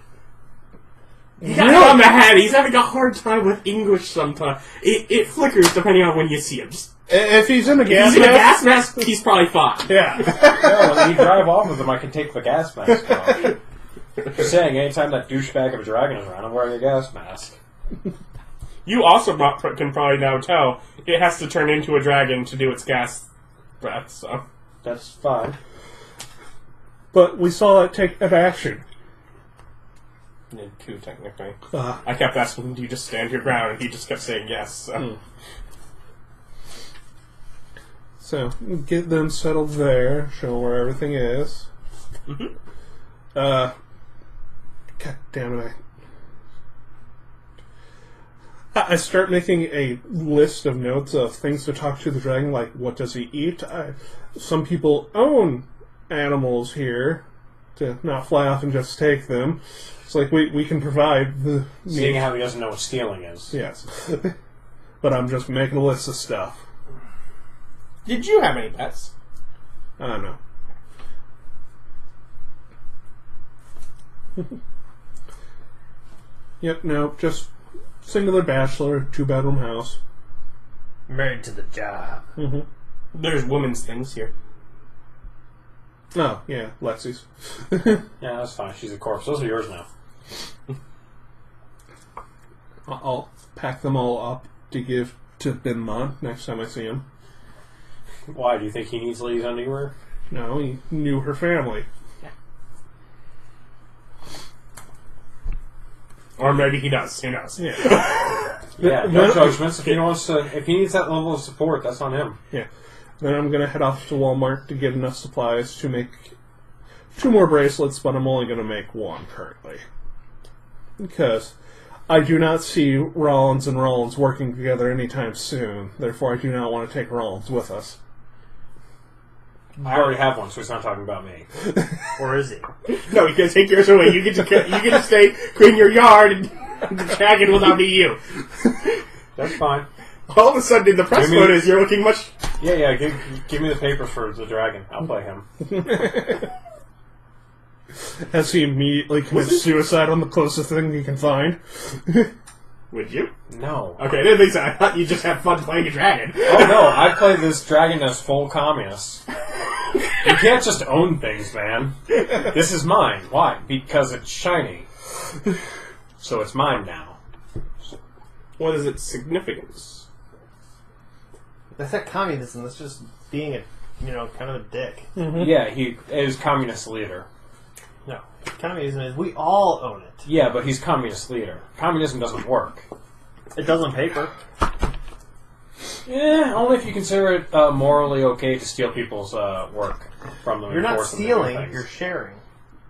He got it on the head. He's having a hard time with English sometimes. It flickers depending on when you see him. If he's in a If gas he's in a mask, gas mask, he's probably fine. yeah. No, when you drive off with them, I can take the gas mask off. Just saying, anytime that douchebag of a dragon is around, I'm wearing a gas mask. You also can probably now tell it has to turn into a dragon to do its gas breath, so... That's fine. But we saw it take an action. Need 2, technically. Uh, I kept asking, do you just stand your ground? And he just kept saying yes, so... So, get them settled there, show where everything is. Mhm. God damn it. I start making a list of notes of things to talk to the dragon, like what does he eat? Some people own animals here to not fly off and just take them. It's like we can provide the Seeing how he doesn't know what stealing is. Yes. But I'm just making a list of stuff. Did you have any pets? I don't know. Yep, no, just singular bachelor, 2-bedroom house. Married to the job. Mm-hmm. There's women's things here. Oh, yeah, Lexi's. Yeah, that's fine. She's a corpse. Those are yours now. I'll pack them all up to give to Binmon next time I see him. Why? Do you think he needs ladies' underwear? No, he knew her family. Or maybe he does. Who knows? Yeah. Yeah, no judgments. If he wants to, if he needs that level of support, that's on him. Yeah. Then I'm going to head off to Walmart to get enough supplies to make 2 more bracelets, but I'm only going to make 1 currently. Because I do not see Rollins and Rollins working together anytime soon. Therefore, I do not want to take Rollins with us. I already have one, so he's not talking about me. Or is he? No, you can take yours away. You get to stay, clean your yard, and the dragon will not be you. That's fine. All of a sudden, the press Give me- photos, you're looking much... Yeah, give me the papers for the dragon. I'll play him. As he immediately commits suicide on the closest thing he can find. Would you? No. Okay, I didn't think so. I thought you just have fun playing a dragon. Oh no, I play this dragon as full communist. You can't just own things, man. This is mine. Why? Because it's shiny. So it's mine now. What is its significance? That's not communism. That's just being a, kind of a dick. Yeah, he is communist leader. No. Communism is we all own it. Yeah, but he's communist leader. Communism doesn't work. It does on paper. Yeah, only if you consider it morally okay to steal people's work from them. You're and not force them to do stealing, things. you're sharing.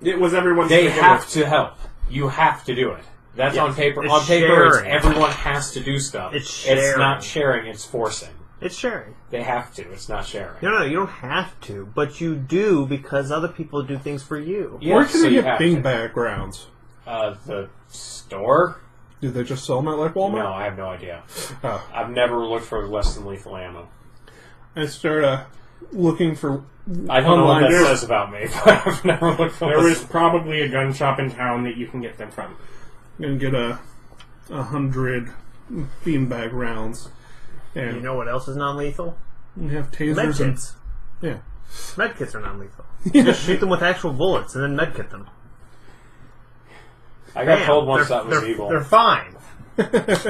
It was everyone's... They have to help. You have to do it. That's Yes, on paper. it's On paper, it's sharing. everyone has to do stuff. It's sharing. not sharing, it's forcing. It's sharing. They have to. It's not sharing. No, you don't have to, but you do because other people do things for you. Yeah, Where can so I you get have Bing to. backgrounds? The store? Do they just sell them at like Walmart? No, I have no idea. Oh. I've never looked for less than lethal ammo. I start looking for... I don't know what that Online. says about me, but I've never looked for There less is probably a gun shop in town that you can get them from. and get 100 beanbag rounds. And You know what else is non-lethal? we have tasers and... Medkits. Yeah. Medkits are non-lethal. Just shoot them with actual bullets and then medkit them. I got Bam. told once They're- that was they're- evil. They're fine. That's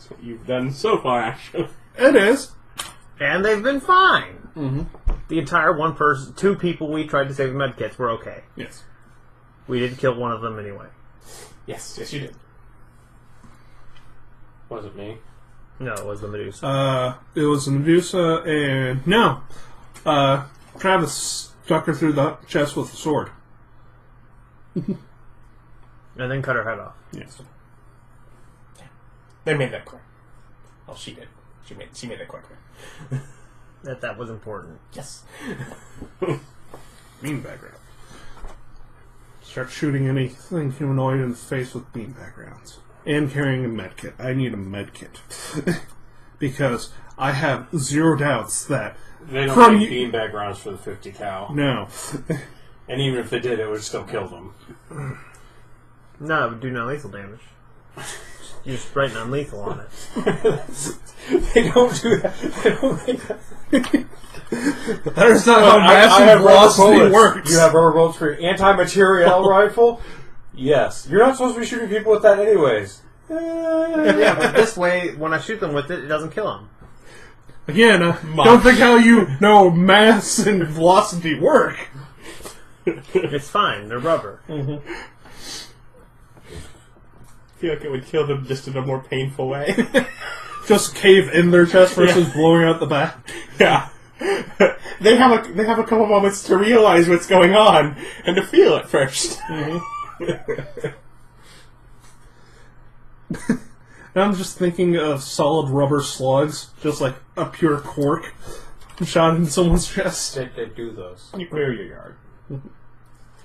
what you've done so far, actually. It is. And they've been fine. Mm-hmm. The entire 2 people we tried to save with medkits were okay. Yes. We did kill one of them anyway. Yes, you did. Was it me? No, it was the Medusa. It was a Medusa, and... No! Travis stuck her through the chest with a sword. And then cut her head off. Yes. They made that quick. Well, she did. She made it quicker. That was important. Yes. Beanbag round. Start shooting anything humanoid in the face with beanbag rounds. And carrying a medkit. I need a medkit. Because I have zero doubts that... They don't From make you- beanbag rounds for the 50 cal. No. And even if they did, it would still kill them. No, it would do non-lethal damage. You just write non-lethal on it. They don't do that. They don't make that. That is not how I massive have rubber velocity bullets. works. You have rubber bullets for your anti-material rifle? Yes. You're not supposed to be shooting people with that anyways. Yeah, but this way, when I shoot them with it, it doesn't kill them. Again, don't think how you know mass and velocity work. It's fine. They're rubber. I feel like it would kill them just in a more painful way. Just cave in their chest versus blowing out the back. Yeah. They have a couple moments to realize what's going on and to feel it first. And I'm just thinking of solid rubber slugs, just like a pure cork shot in someone's chest. They do those. You clear your yard.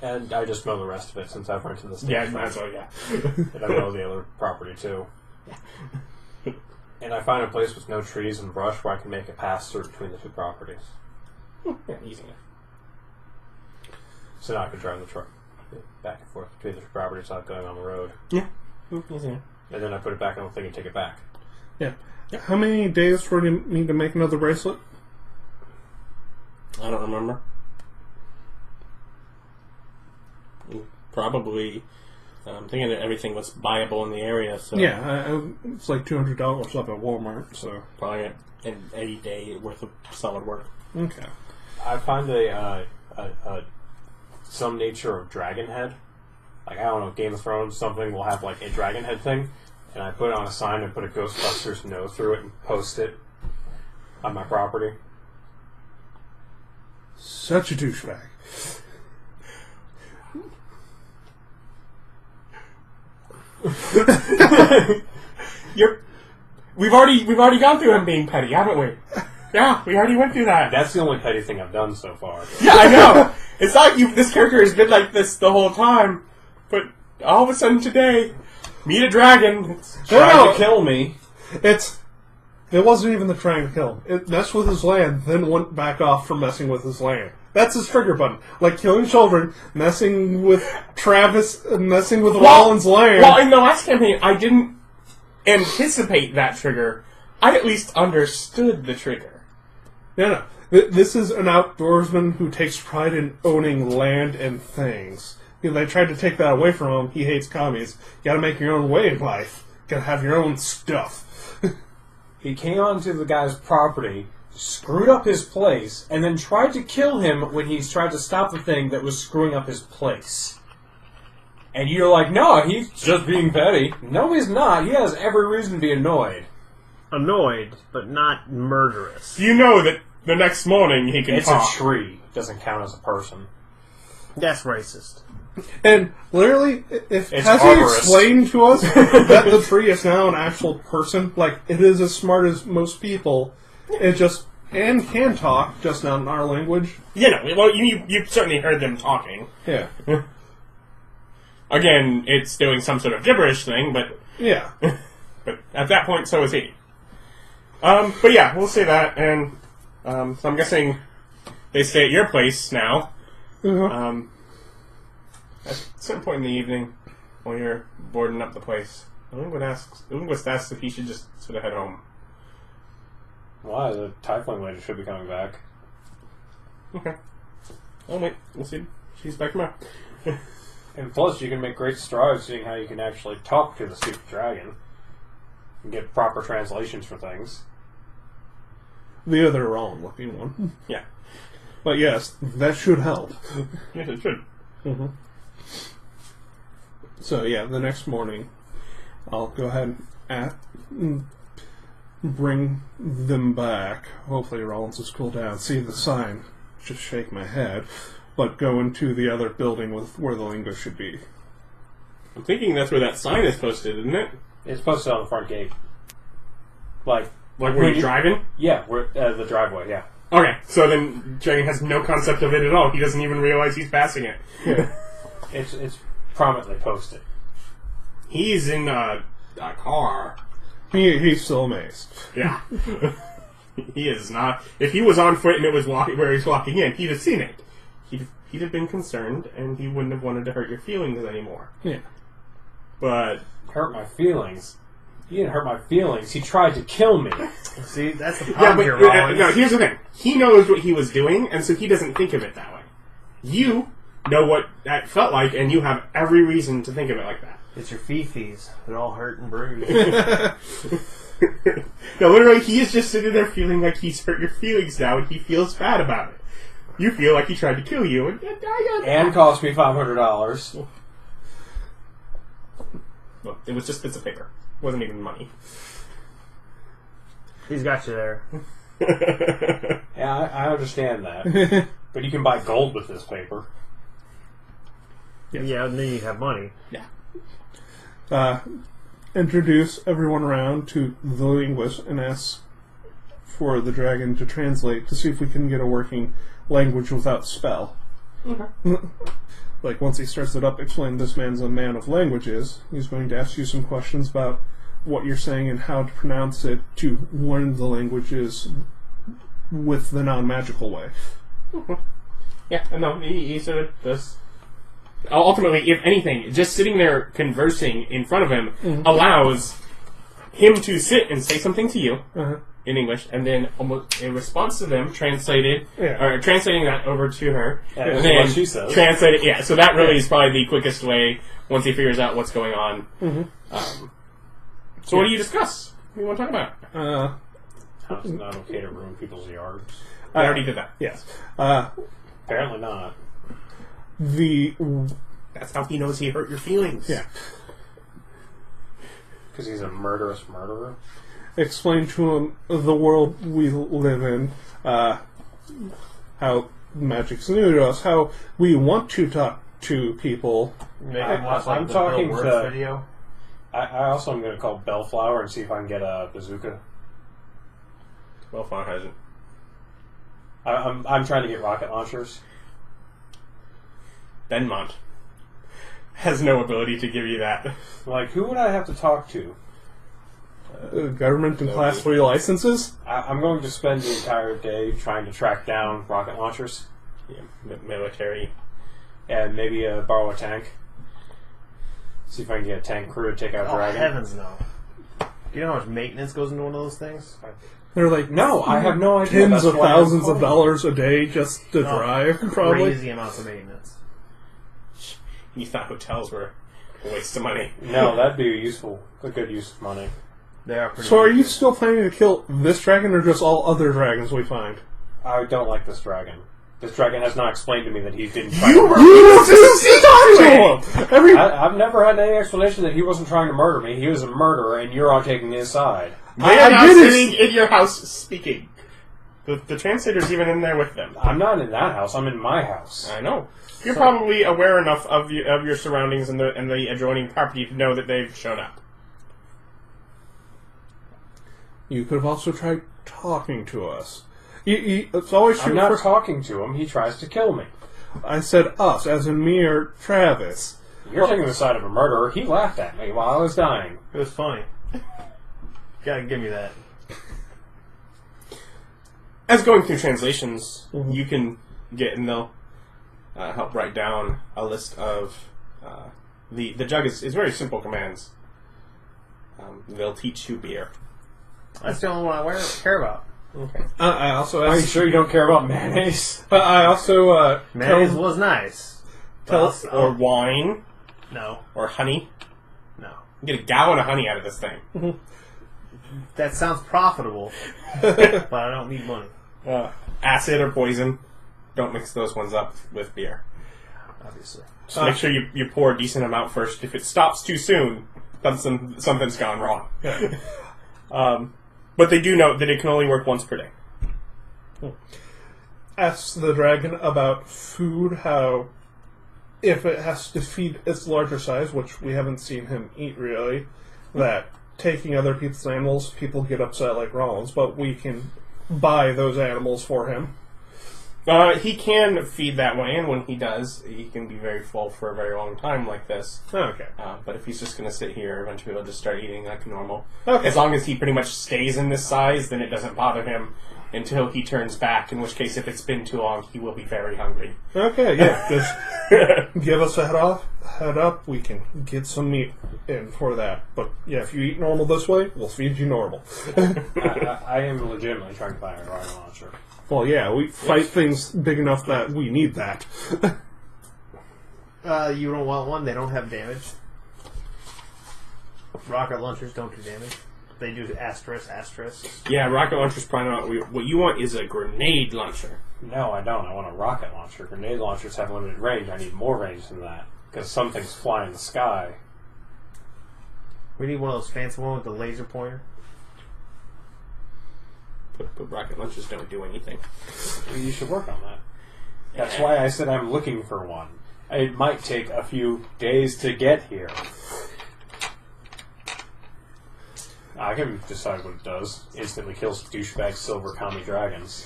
And I just mow the rest of it since I've rented the stage. Yeah, might as well, yeah. And I mow the other property too. And I find a place with no trees and brush where I can make a pass through between the two properties. Yeah, easy enough. So now I can drive the truck back and forth between the two properties without going on the road. Yeah, easy enough. And then I put it back on the thing and take it back. Yeah. How many days do you need to make another bracelet? I don't remember. Probably. I'm thinking that everything was buyable in the area, so Yeah, it's like $200 up at Walmart, so... probably an 80-day worth of solid work. Okay. I find some nature of dragon head. Like, I don't know, Game of Thrones, something will have like a dragon head thing, and I put it on a sign and put a Ghostbusters no through it and post it on my property. Such a douchebag. We've already gone through him being petty, haven't we? Yeah, we already went through that. That's the only petty thing I've done so far. Yeah, I know. It's not you. This character has been like this the whole time, but all of a sudden today, meet a dragon. Trying to kill me. It wasn't even the trying to kill him. It messed with his land, then went back off from messing with his land. That's his trigger button. Like killing children, messing with Travis, messing with Rolen's land. Well, in the last campaign, I didn't anticipate that trigger. I at least understood the trigger. No. This is an outdoorsman who takes pride in owning land and things. You know, they tried to take that away from him. He hates commies. You gotta make your own way in life. Gotta have your own stuff. He came onto the guy's property, screwed up his place, and then tried to kill him when he tried to stop the thing that was screwing up his place. And you're like, no, he's just being petty. No, he's not. He has every reason to be annoyed. Annoyed, but not murderous. You know that the next morning he can It's talk. a tree. It doesn't count as a person. That's racist. And literally, if It's has he arborist. explained to us that the tree is now an actual person, like it is as smart as most people, and can talk, just not in our language. You know, well, you certainly heard them talking. Yeah. Again, it's doing some sort of gibberish thing, but Yeah. but at that point, so is he. But yeah, we'll say that, and so I'm guessing they stay at your place now. Uh-huh. At some point in the evening, while you're boarding up the place, Linguist asks if he should just sort of head home. Why? The Tiefling lady should be coming back. Okay. Oh wait, we'll see. She's back tomorrow. And plus, you can make great strides seeing how you can actually talk to the stupid dragon. And get proper translations for things. The other wrong looking one. Yeah. But yes, that should help. Yes, it should. Mm-hmm. So yeah, the next morning, I'll go ahead and bring them back. Hopefully Rollins has cooled down. See the sign. Just shake my head. But go into the other building with where the lingo should be. I'm thinking that's where that sign is posted, isn't it? It's posted on the front gate. Like Where you're driving? Yeah, we're the driveway, yeah. Okay, so then Dragon has no concept of it at all. He doesn't even realize he's passing it. It's prominently posted. He's in a car. He's still amazed. Yeah. He is not. If he was on foot and it was where he's walking in, he'd have seen it. He'd have been concerned, and he wouldn't have wanted to hurt your feelings anymore. Yeah. But Hurt my feelings? He didn't hurt my feelings. He tried to kill me. See, that's the yeah, problem but here, Rollins. no. Here's the thing. He knows what he was doing, and so he doesn't think of it that way. You know what that felt like, and you have every reason to think of it like that. It's your fifis. They're all hurt and bruised. No, literally, he is just sitting there feeling like he's hurt your feelings now, and he feels bad about it. You feel like he tried to kill you, And cost me $500. Well, it was just bits of paper. It wasn't even money. He's got you there. Yeah, I understand that. But you can buy gold with this paper. Yes. Yeah, and then you have money. Yeah. introduce everyone around to the linguist and ask for the dragon to translate to see if we can get a working language without spell. Okay. Like, once he starts it up, explain this man's a man of languages, he's going to ask you some questions about what you're saying and how to pronounce it to learn the languages with the non-magical way. Yeah, no, he sort of does. Ultimately, if anything, just sitting there conversing in front of him allows him to sit and say something to you in English, and then almost in response to them, translating that over to her, and then what she says. translate it. Yeah, so that really is probably the quickest way once he figures out what's going on. So what do you discuss? What do you want to talk about? How it's not okay to ruin people's yards. I already did that. Yes. Apparently not. That's how he knows he hurt your feelings. Yeah. Because he's a murderous murderer. Explain to him the world we live in, how magic's new to us, how we want to talk to people. I'm talking to... Video. I also am going to call Bellflower and see if I can get a bazooka. Bellflower hasn't. I'm trying to get rocket launchers. Benmont has no ability to give you that. Like, who would I have to talk to? Government and Class 3 licenses? I'm going to spend the entire day trying to track down rocket launchers. Yeah, military. And maybe borrow a tank. See if I can get a tank crew to take out Dragon. Heavens no. Do you know how much maintenance goes into one of those things? They're like, no, I have no idea. Tens of thousands of dollars a day just to drive, probably. Crazy amounts of maintenance. You thought hotels were a waste of money. No, that'd be a good use of money. They are pretty So are you still planning to kill this dragon or just all other dragons we find? I don't like this dragon. This dragon has not explained to me that he didn't try You to murder were talking to him! I've never had any explanation that he wasn't trying to murder me. He was a murderer, and you're all taking his side. They are not sitting in your house speaking. The translator's even in there with them. I'm not in that house. I'm in my house. I know. You're probably aware enough of your surroundings and the adjoining property to know that they've shown up. You could have also tried talking to us. It's always true. I'm not talking to him. He tries to kill me. I said us, as in me or Travis. You're taking the side of a murderer. He laughed at me while I was dying. It was funny. Gotta give me that. As going through translations, you can get, and they'll help write down a list of the jug is very simple commands. They'll teach you beer. That's the only one I care about. Okay. I also Are you sure you don't care about mayonnaise? But I also Mayonnaise was nice. Or wine. No. Or honey. No. You get a gallon of honey out of this thing. That sounds profitable, but I don't need money. Acid or poison. Don't mix those ones up with beer. Obviously. Just make sure you pour a decent amount first. If it stops too soon, something's gone wrong. But they do note that it can only work once per day. ask the dragon about food, how if it has to feed its larger size, which we haven't seen him eat really, that taking other people's animals, people get upset like Rollins, but we can buy those animals for him. He can feed that way, and when he does, he can be very full for a very long time like this. Okay. But if he's just going to sit here, eventually he'll just start eating like normal. Okay. As long as he pretty much stays in this size, then it doesn't bother him until he turns back, in which case, if it's been too long, he will be very hungry. Okay, yeah. Just give us a head up, we can get some meat in for that. But yeah, if you eat normal this way, we'll feed you normal. I am legitimately trying to buy a rocket launcher. Well, yeah, we fight things big enough that we need that. You don't want one? They don't have damage. Rocket launchers don't do damage. They do asterisk. Yeah, rocket launcher's probably not what you want is a grenade launcher. No, I don't. I want a rocket launcher. Grenade launchers have limited range. I need more range than that. Because some things fly in the sky. We need one of those fancy ones with the laser pointer. But rocket launchers don't do anything. Well, you should work on that. That's why I said I'm looking for one. It might take a few days to get here. I can decide what it does. Instantly kills douchebag silver commie dragons.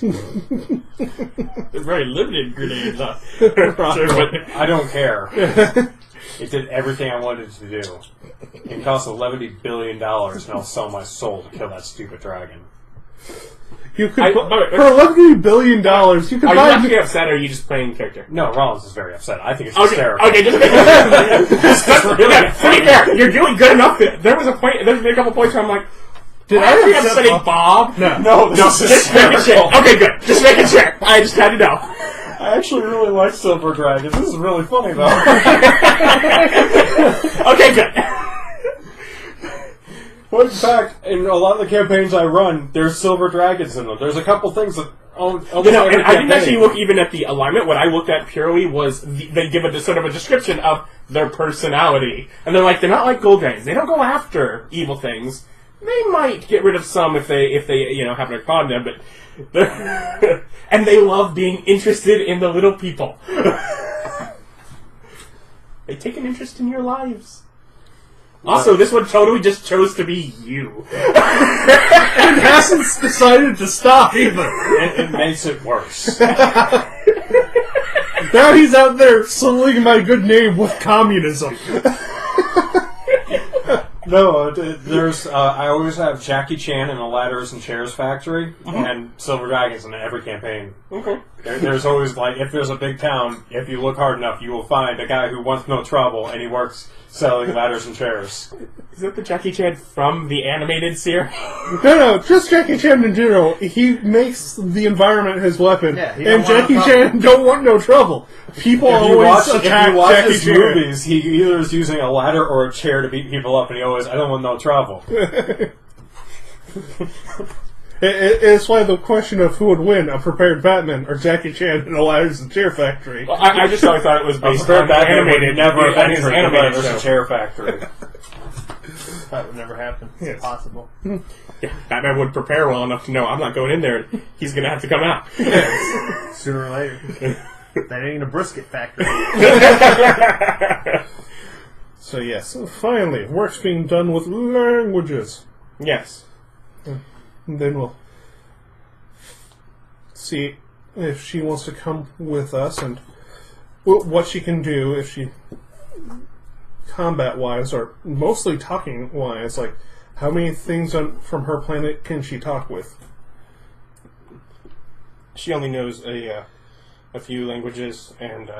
Very limited grenades. Huh? I don't care. It did everything I wanted it to do. It cost $11 billion, and I'll sell my soul to kill that stupid dragon. You could for $11 billion. You could Are buy. you actually upset, or are you just playing character? No, Rollins is very upset. I think it's Okay, hysterical. okay, just to be fair, you're doing good enough. There was a point. There's been a couple points where I'm like, Did I I upset upset Bob? No, this is Just making hysterical. sure. Okay, good. Just making sure. I just had to know. I actually really like silver dragons. This is really funny, though. Okay, good. Well, in fact, in a lot of the campaigns I run, there's silver dragons in them. There's a couple things that almost And every I didn't actually campaign. look even at the alignment. What I looked at purely was they give a sort of a description of their personality, and they're not like gold dragons. They don't go after evil things. They might get rid of some if they happen to find them, but and they love being interested in the little people. They take an interest in your lives. Also, this one totally just chose to be you. And hasn't decided to stop either. It makes it worse. Now he's out there sullying my good name with communism. No, there's. I always have Jackie Chan in a ladders and chairs factory, and silver dragons in every campaign. Okay. There's always if there's a big town, if you look hard enough, you will find a guy who wants no trouble, and he works selling ladders and chairs. Is that the Jackie Chan from the animated series? No, just Jackie Chan in general. He makes the environment his weapon, Yeah, he and don't want Jackie no Chan don't want no trouble. People always If attack you watch Jackie his Chan. movies, he either is using a ladder or a chair to beat people up, and he always, I don't want no trouble. It's why the question of who would win, a prepared Batman or Jackie Chan in a ladders and chair factory. Well, I just always thought it was based on the animated. never on his enter the animated ladders and show. chair factory. That would never happen. It's impossible. Yeah, Batman would prepare well enough to know I'm not going in there. He's going to have to come out. Sooner or later. That ain't a brisket factory. So yes, finally, work's being done with languages. Yes. And then we'll see if she wants to come with us and what she can do if she, combat-wise, or mostly talking-wise, like how many things from her planet can she talk with? She only knows a few languages, and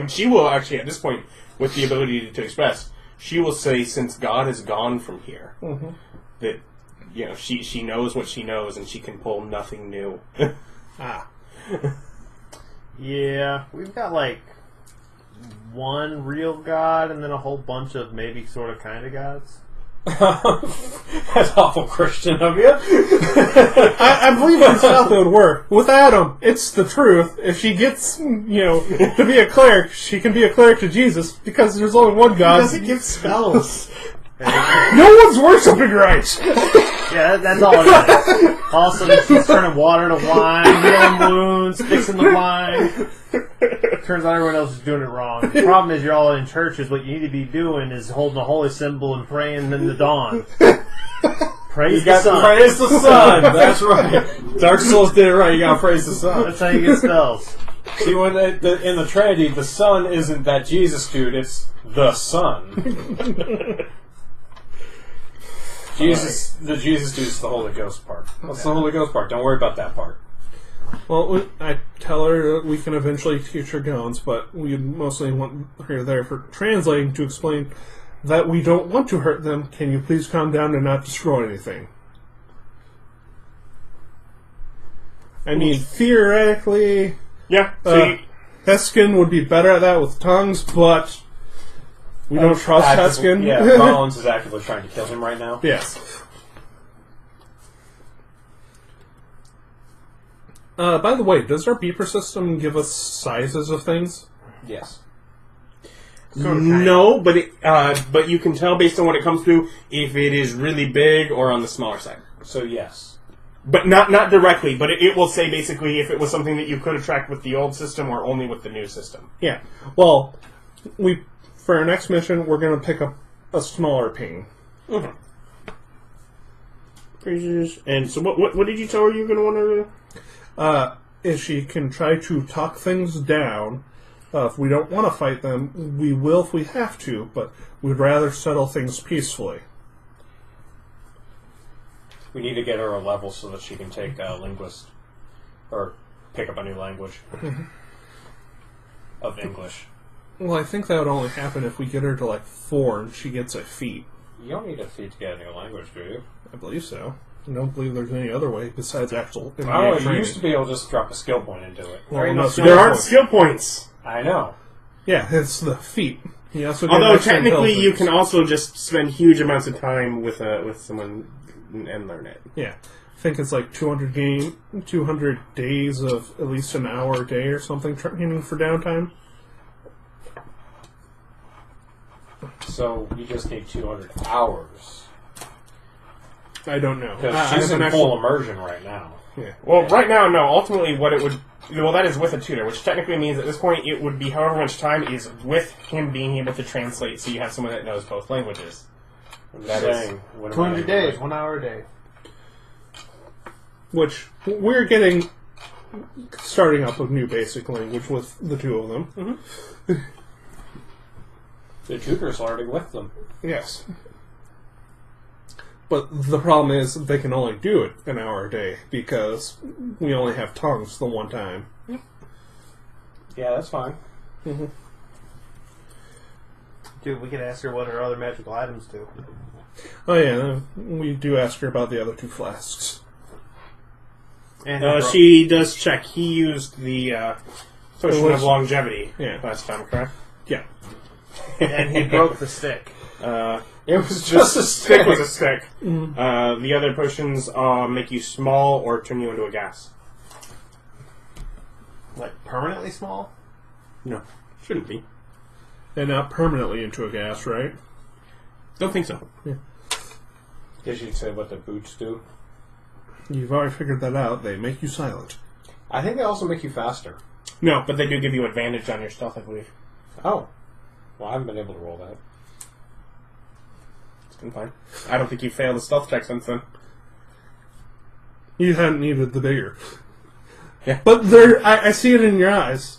she will actually, at this point, with the ability to express, she will say, since God is gone from here, that she knows what she knows, and she can pull nothing new. Ah. Yeah, we've got one real god and then a whole bunch of maybe sort of kind of gods. That's awful Christian of you. I believe that's how it would work. With Adam, it's the truth. If she gets, to be a cleric, she can be a cleric to Jesus because there's only one God. He doesn't give spells. No one's worshiping right. Yeah, that's all it is. All of a sudden she's turning water to wine, healing wounds, fixing the wine. Turns out everyone else is doing it wrong. The problem is you're all in churches. What you need to be doing is holding a holy symbol and praying in the dawn. Praise the sun. Praise the sun. That's right. Dark Souls did it right. You gotta praise the sun. That's how you get spells. See, when in the Trinity, the sun isn't that Jesus dude. It's the sun. Jesus, the Jesus dude is the Holy Ghost part. That's the Holy Ghost part. Don't worry about that part. Well, I tell her that we can eventually teach her Gones, but we mostly want her there for translating to explain that we don't want to hurt them. Can you please calm down and not destroy anything? I mean, theoretically, Yeah. Heskan would be better at that with tongues, but we don't trust Heskan. Yeah, Rollins is actively trying to kill him right now. Yes. By the way, does our beeper system give us sizes of things? Yes. No, but you can tell based on what it comes through if it is really big or on the smaller side. So yes. But not directly, but it will say basically if it was something that you could have tracked with the old system or only with the new system. Yeah. Well, for our next mission, we're going to pick up a smaller ping. Mm-hmm. Creatures. And so what did you tell her you were going to want to do? If she can try to talk things down, if we don't want to fight them, we will if we have to, but we'd rather settle things peacefully. We need to get her a level so that she can take linguist, or pick up a new language of English. Well, I think that would only happen if we get her to like 4 and she gets a feat. You don't need a feat to get a new language, do you? I believe so. I don't believe there's any other way besides actual. Oh, you used to be able to just drop a skill point into it. Well, no, There aren't skill points. I know. Yeah, it's the feat. You also get Although extra technically you intelligence. can also just spend huge amounts of time with someone and learn it. Yeah. I think it's like 200 days of at least an hour a day or something training for downtime. So you just need 200 hours. I don't know. Because she's in full immersion right now. Yeah. Well, right now, no. Ultimately, what it would... Well, that is with a tutor, which technically means at this point it would be however much time is with him being able to translate, so you have someone that knows both languages. That is 200 days, 1 hour a day. Which we're getting starting up a new basic language with the two of them. Mm-hmm. The tutor's learning with them. Yes. But the problem is they can only do it an hour a day because we only have tongues the one time. Yeah, that's fine. Mm-hmm. Dude, we could ask her what her other magical items do. Oh yeah, we do ask her about the other 2 flasks. And She does check. He used the potion of longevity last time, correct? Yeah. and he broke the stick. It was just a Stick stick. was a stick. Mm-hmm. The other potions make you small or turn you into a gas. Like, permanently small? No, shouldn't be. And not permanently into a gas, right? Don't think so. Yeah. Did she say what the boots do? You've already figured that out. They make you silent. I think they also make you faster. No, but they do give you advantage on your stealth, I believe. Oh. Well, I haven't been able to roll that. It's been fine. I don't think you failed the stealth check since then. You hadn't needed the bigger. Yeah. But there, I see it in your eyes.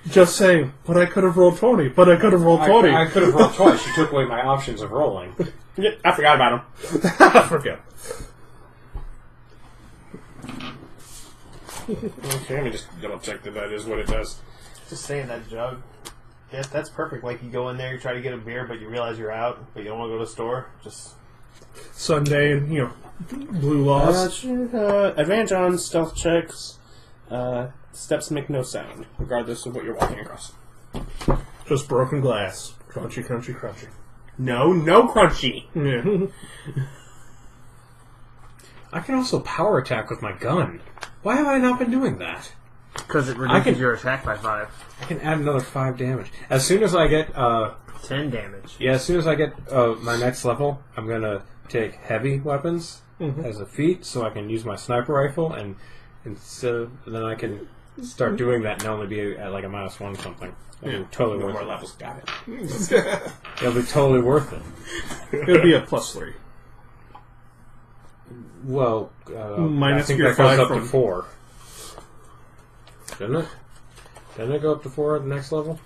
Just saying, but I could have rolled 20. But I could have rolled 20. I could have rolled twice. She took away my options of rolling. Yeah, I forgot about him. I forget. Okay, let me just double check that is what it does. Just saying that jug. Yeah, that's perfect. Like, you go in there, you try to get a beer, but you realize you're out, but you don't want to go to the store. Just... Sunday and, blue laws. Advantage on stealth checks. Steps make no sound, regardless of what you're walking across. Just broken glass. Crunchy, crunchy, crunchy. No crunchy. Yeah. I can also power attack with my gun. Why have I not been doing that? Because it reduces your attack by 5. I can add another 5 damage. As soon as I get 10 damage. Yeah, as soon as I get my next level, I'm going to take heavy weapons as a feat, so I can use my sniper rifle, and instead of, then I can start doing that and only be at like a -1 something. It'll be totally No worth more it. levels. Got it. It'll be totally worth it. It'll be a +3. Well, Minus I think your that goes 5 up from... to 4. Didn't it? Didn't it go up to 4 at the next level?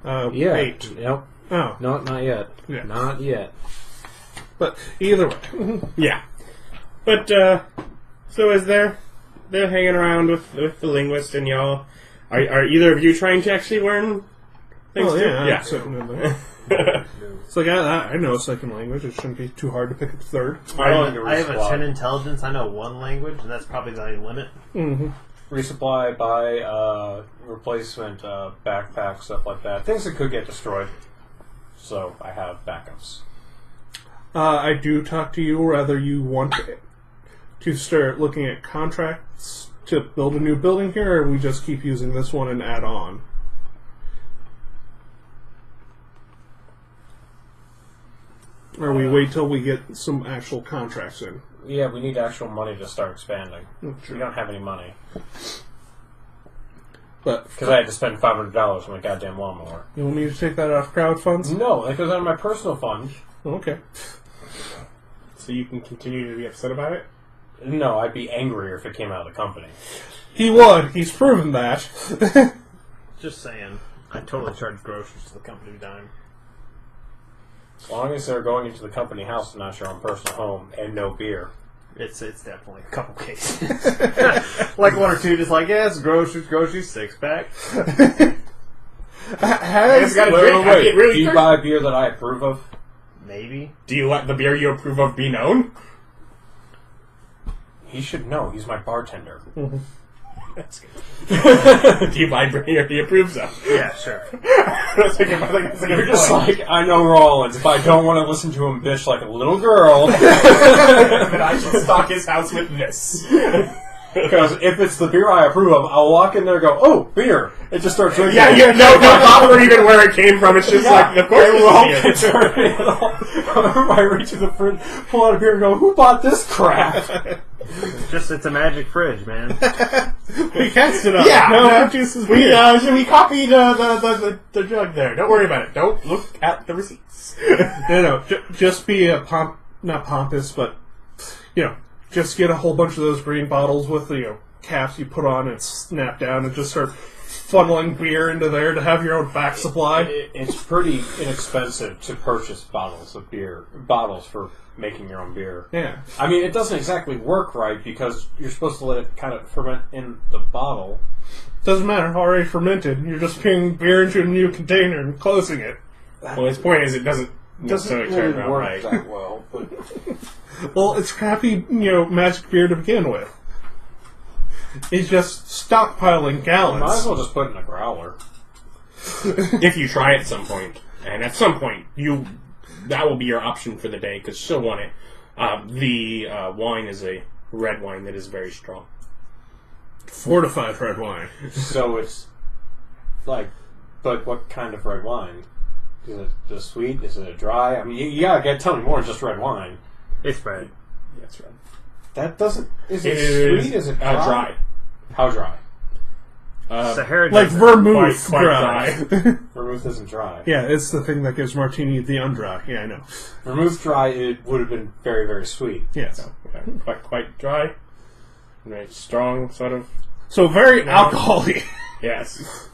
Yeah. 8. Nope. Oh. No, not yet. Yeah. Not yet. But either way. Yeah. But, so is they're hanging around with the linguist and y'all. Are either of you trying to actually learn things Oh, too? yeah. Yeah. I'm sitting in there. It's like, I know a second language. It shouldn't be too hard to pick up 3rd. I have a 10 intelligence. I know 1 language, and that's probably the limit. Mm-hmm. Resupply, buy, replacement, backpack, stuff like that. Things that could get destroyed. So I have backups. I do talk to you whether you want to start looking at contracts to build a new building here, or we just keep using this one and add on. Or we wait till we get some actual contracts in. Yeah, we need actual money to start expanding. Sure. We don't have any money. But Because I had to spend $500 on a goddamn lawnmower. you want me to take that off crowd funds? No, that goes out of my personal fund. Okay. so you can continue to be upset about it? No, I'd be angrier if it came out of the company. He would. He's proven that. Just saying. I totally charge groceries to the company dime. As long as they're going into the company house and not your own personal home, and no beer. It's definitely a couple cases. Like one or two, just like, yeah, it's groceries, 6-pack. It's got a drink. I get really Do you buy beer that I approve of? Maybe. Do you let the beer you approve of be known? He should know. He's my bartender. That's good. Do you buy beer he approves of? Yeah, sure. That's a good You're just point. like, I know Rollins. If I don't want to listen to him bitch like a little girl, Then I should stock his house with this. because if it's the beer I approve of, I'll walk in there and go, oh, beer. And just start drinking. Yeah, no bother even where it came from. It's just like, of course it's beer. I reach in the fridge, pull out a beer and go, who bought this crap? It's a magic fridge, man. We cast it up. Yeah, No, juices we copied the jug there. Don't worry about it. Don't look at the receipts. No, just be not pompous, but, just get a whole bunch of those green bottles with the caps you put on and snap down and just start funneling beer into there to have your own back supply. It's pretty inexpensive to purchase bottles for making your own beer. Yeah. I mean, it doesn't exactly work right because you're supposed to let it kind of ferment in the bottle. Doesn't matter, already fermented. You're just putting beer into a new container and closing it. Well, his point is it doesn't necessarily turn out work right. that well. But Well, it's crappy, magic beer to begin with. It's just stockpiling gallons. might as well just put it in a growler. If you try at some point, and at some point that will be your option for the day because she'll want it. The wine is a red wine that is very strong. Fortified red wine. So it's like, but what kind of red wine? Is it the sweet? Is it a dry? I mean, you gotta tell me more than just red wine. It's red. Yeah, it's red. That doesn't. Is it It sweet? Is it dry? dry? How dry? Sahara Like Desert. vermouth Quite dry. Vermouth isn't dry. Yeah, it's the thing that gives martini the undry. Yeah, I know. Vermouth dry, it would have been very, very sweet. Yes. Yeah, quite dry. Very strong, sort of. So very alcohol-y. Yes.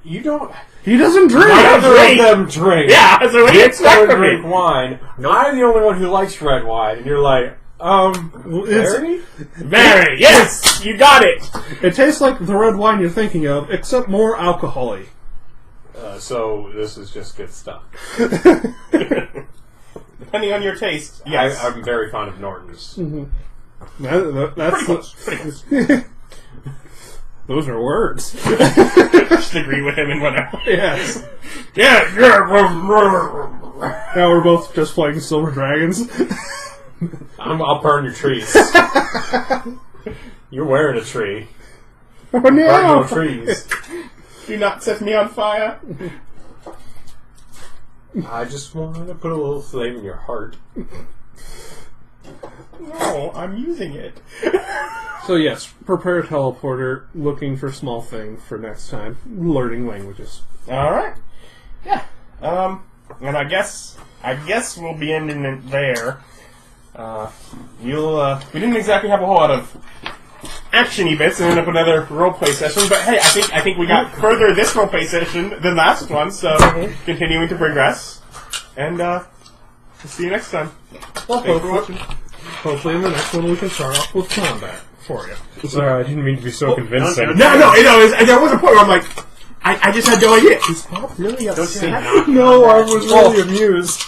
You don't. He doesn't drink. Neither Neither of them drink. Yeah, that's what you Dick expect doesn't from me. drink wine. I'm the only one who likes red wine, and you're like, Mary? Mary, yes, you got it. It tastes like the red wine you're thinking of, except more alcohol-y. So this is just good stuff. Depending on your taste, yes. I'm very fond of Norton's. That's Pretty close. Those are words. Just agree with him and whatever. Yes. Yeah. Now we're both just playing Silver Dragons. I'll burn your trees. You're wearing a tree. Oh Burn no! no trees. Do not set me on fire. I just want to put a little flame in your heart. No, I'm using it. So yes, prepare a teleporter, looking for small thing for next time. Learning languages. All right. Yeah. And I guess we'll be ending it there. We didn't exactly have a whole lot of action-y bits and end up another roleplay session, but hey, I think we got further this roleplay session than last one, so continuing to progress. And we'll see you next time. Well, Thanks for watching. hopefully in the next one we can start off with combat for you. Sorry, I didn't mean to be so convincing. No, there was a point where I'm like, I just had no idea. Is Bob really upset? Don't you say not? No, I was really amused.